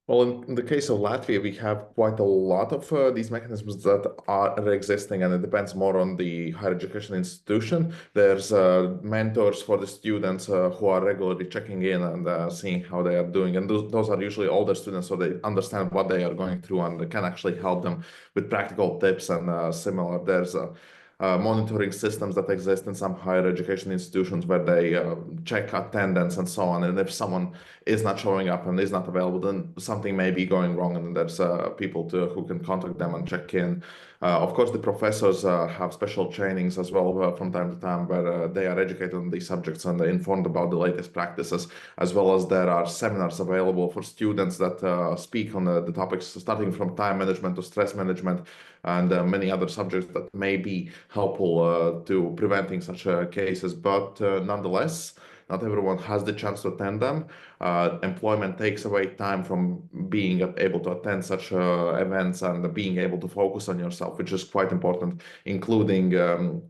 Well, in the case of Latvia, we have quite a lot of these mechanisms that are existing, and it depends more on the higher education institution. There's mentors for the students who are regularly checking in and seeing how they are doing. And those are usually older students, so they understand what they are going through and can actually help them with practical tips and similar. There's monitoring systems that exist in some higher education institutions where they check attendance and so on. And if someone is not showing up and is not available, then something may be going wrong, and there's people who can contact them and check in. Of course, the professors have special trainings as well from time to time, where they are educated on these subjects and informed about the latest practices, as well as there are seminars available for students that speak on the topics, starting from time management to stress management and many other subjects that may be helpful to preventing such cases. But nonetheless, not everyone has the chance to attend them. Employment takes away time from being able to attend such events and being able to focus on yourself, which is quite important, including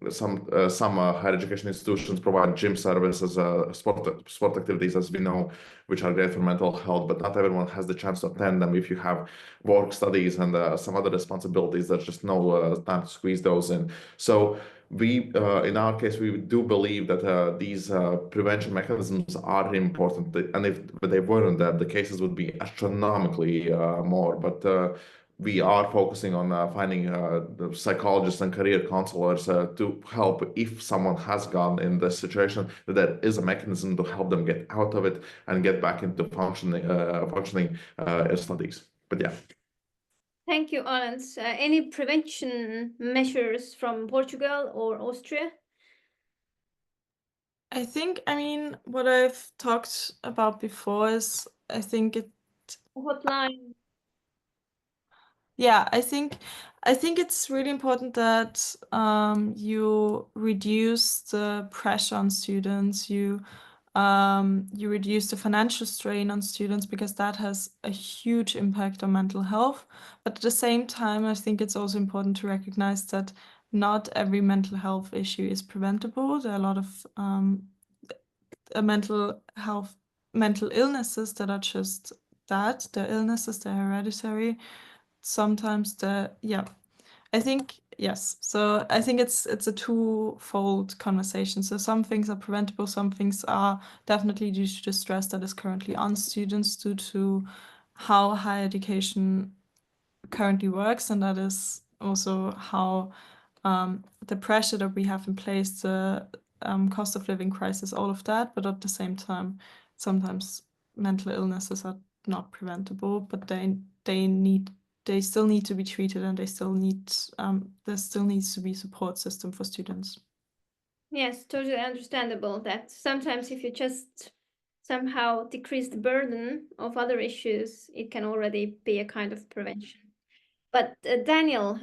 some higher education institutions provide gym services, sport activities, as we know, which are great for mental health, but not everyone has the chance to attend them if you have work, studies, and some other responsibilities. There's just no time to squeeze those in. So we, in our case, we do believe that these prevention mechanisms are important, and if they weren't, the cases would be astronomically more. But we are focusing on finding the psychologists and career counselors to help if someone has gone in this situation, that there is a mechanism to help them get out of it and get back into functioning studies. But yeah. Thank you, Alans. Any prevention measures from Portugal or Austria? I mean, what I've talked about before is, I think Hotline. yeah, I think it's really important that you reduce the pressure on students, you reduce the financial strain on students, because that has a huge impact on mental health. But at the same time, I think it's also important to recognize that not every mental health issue is preventable. There are a lot of mental illnesses that are just that. They're illnesses, they're hereditary. Sometimes I think yes. So I think it's a twofold conversation. So some things are preventable, some things are definitely due to the stress that is currently on students due to how higher education currently works, and that is also how the pressure that we have in place, the cost of living crisis, all of that. But at the same time, sometimes mental illnesses are not preventable, but they still need to be treated, and they still need there still needs to be support system for students. Yes, totally understandable that sometimes if you just somehow decrease the burden of other issues, it can already be a kind of prevention. But Daniel,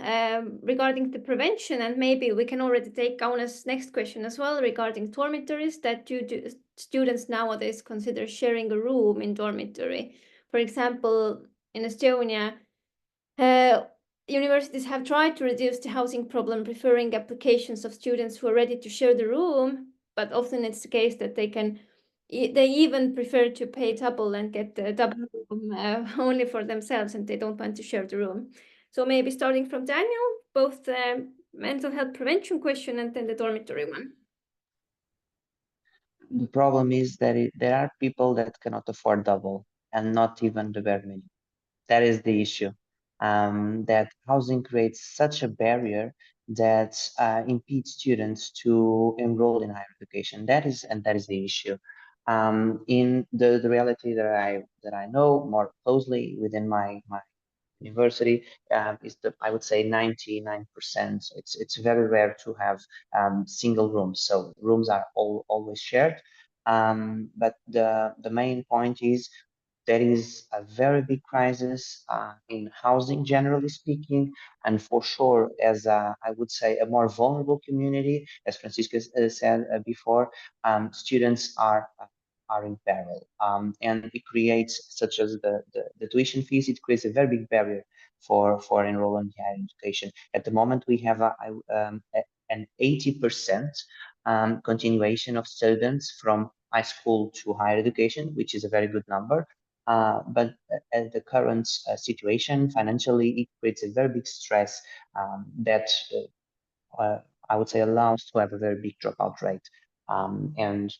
regarding the prevention, and maybe we can already take Kauna's next question as well regarding dormitories, that students nowadays consider sharing a room in dormitory. For example, in Estonia, universities have tried to reduce the housing problem, preferring applications of students who are ready to share the room, but often it's the case that they even prefer to pay double and get the double room only for themselves, and they don't want to share the room. So maybe starting from Daniel, both the mental health prevention question and then the dormitory one. The problem is that there are people that cannot afford double, and not even the bare minimum. That is the issue. That housing creates such a barrier that impedes students to enroll in higher education. That is the issue. In the reality that I know more closely within my university is I would say 99%. It's very rare to have single rooms. So rooms are always shared. But the main point is there is a very big crisis in housing, generally speaking, and for sure, as I would say, a more vulnerable community, as Francisco said before, students are in peril, and it creates, such as the tuition fees, it creates a very big barrier for enrollment in higher education. At the moment, we have an 80% continuation of students from high school to higher education, which is a very good number. But at the current situation, financially, it creates a very big stress that I would say allows to have a very big dropout rate. And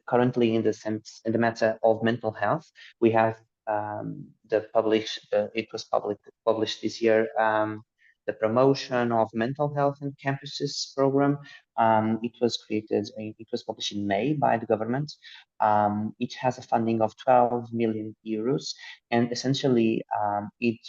currently in the matter of mental health, we have it was published this year, the promotion of mental health in campuses program. It was published in May by the government. It has a funding of 12 million euros, and essentially it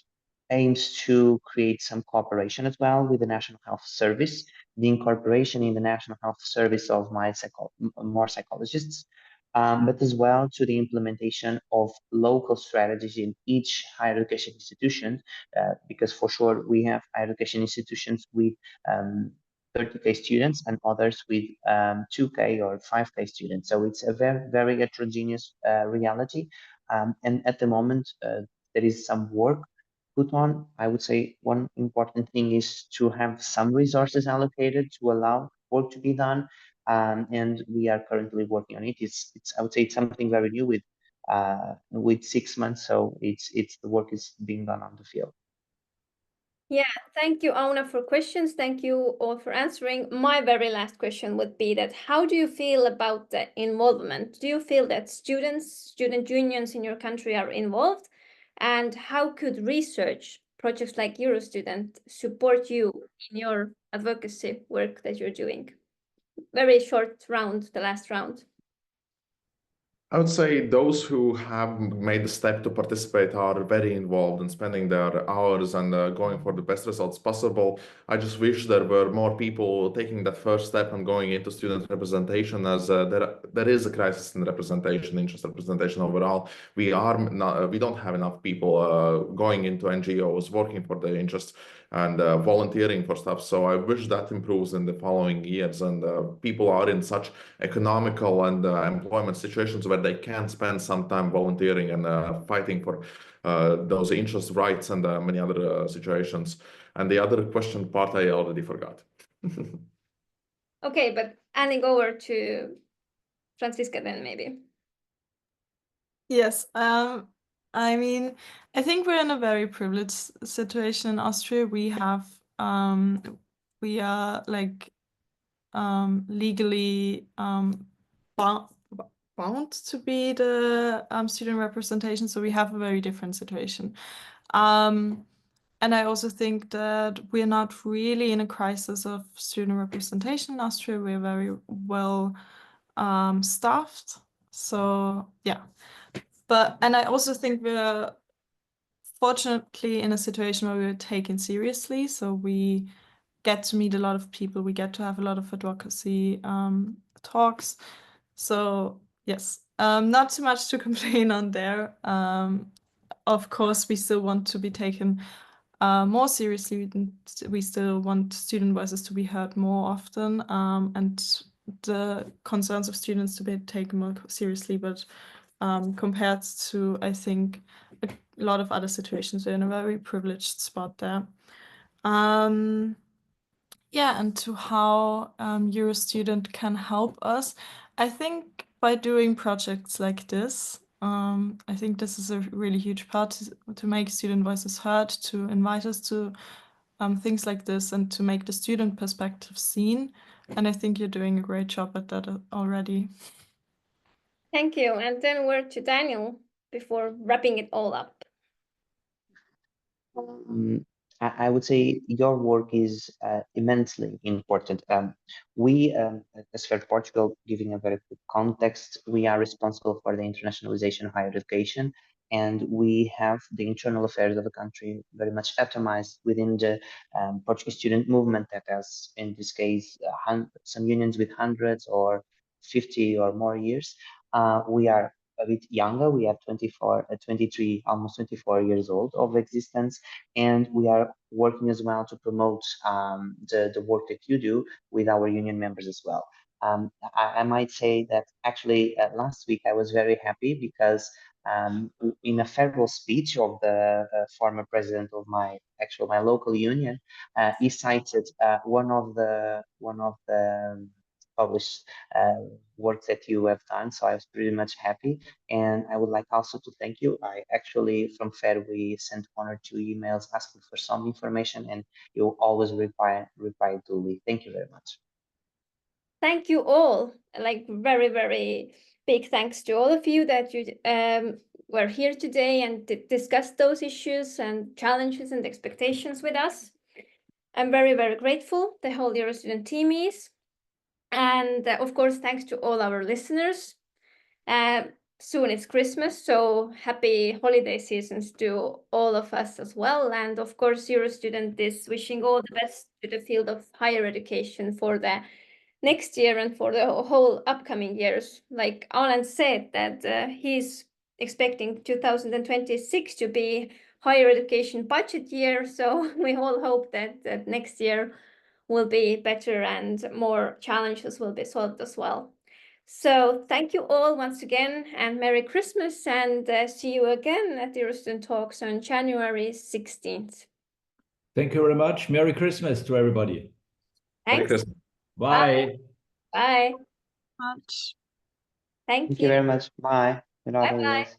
aims to create some cooperation as well with the National Health Service, the incorporation in the National Health Service of more psychologists, but as well to the implementation of local strategies in each higher education institution, because for sure we have higher education institutions with 30K students and others with 2K or 5K students. So it's a very, very heterogeneous reality. And at the moment, there is some work put on. I would say one important thing is to have some resources allocated to allow work to be done. And we are currently working on it. It's I would say it's something very new with 6 months. So it's the work is being done on the field. Yeah, thank you, Auna, for questions. Thank you all for answering. My very last question would be that how do you feel about the involvement? Do you feel that student unions in your country are involved? And how could research projects like EUROSTUDENT support you in your advocacy work that you're doing? Very short round, the last round. I would say those who have made the step to participate are very involved in spending their hours and going for the best results possible. I just wish there were more people taking that first step and going into student representation, as there is a crisis in representation, interest representation overall. We don't have enough people going into NGOs, working for the interest and volunteering for stuff. So I wish that improves in the following years, and people are in such economical and employment situations where they can spend some time volunteering and fighting for those interest rights and many other situations. And the other question part I already forgot. Okay, but handing over to Franziska then maybe. Yes, I mean, I think we're in a very privileged situation in Austria. We are like legally bound to be the student representation, so we have a very different situation. And I also think that we're not really in a crisis of student representation in Austria. We're very well staffed. So yeah. And I also think we're fortunately in a situation where we're taken seriously. So we get to meet a lot of people. We get to have a lot of advocacy talks. So yes, not too much to complain on there. Of course, we still want to be taken more seriously. We still want student voices to be heard more often, and the concerns of students to be taken more seriously. But compared to, I think, a lot of other situations, we're in a very privileged spot there. Yeah, and to how EuroStudent can help us, I think by doing projects like this, I think this is a really huge part to make student voices heard, to invite us to things like this, and to make the student perspective seen. And I think you're doing a great job at that already. Thank you. And then word to Daniel before wrapping it all up. I would say your work is immensely important. We, as FAIR Portugal, giving a very quick context, we are responsible for the internationalization of higher education, and we have the internal affairs of the country very much atomized within the Portuguese student movement that has, in this case, some unions with hundreds or 50 or more years. We are a bit younger. We are 23, almost 24 years old of existence, and we are working as well to promote the work that you do with our union members as well. I might say that actually last week I was very happy because in a farewell speech of the former president of my local union, he cited one of the published work that you have done. So I was pretty much happy. And I would like also to thank you. I actually, from FAIR, we sent 1 or 2 emails asking for some information, and you always reply duly. Thank you very much. Thank you all. Like very, very big thanks to all of you that you were here today and discussed those issues and challenges and expectations with us. I'm very, very grateful. The whole EuroStudent team is. And of course, thanks to all our listeners. Soon it's Christmas, so happy holiday seasons to all of us as well. And of course, EuroStudent is wishing all the best to the field of higher education for the next year and for the whole upcoming years. Like Alan said, that he's expecting 2026 to be higher education budget year. So we all hope that next year will be better and more challenges will be solved as well. So thank you all once again, and Merry Christmas, and see you again at the EUROSTUDENT Talks on January 16th. Thank you very much. Merry Christmas to everybody. Merry Thanks. Christmas. Bye. Bye. Much. Thank Thank you you. very much. Bye. Good Bye-bye. holidays.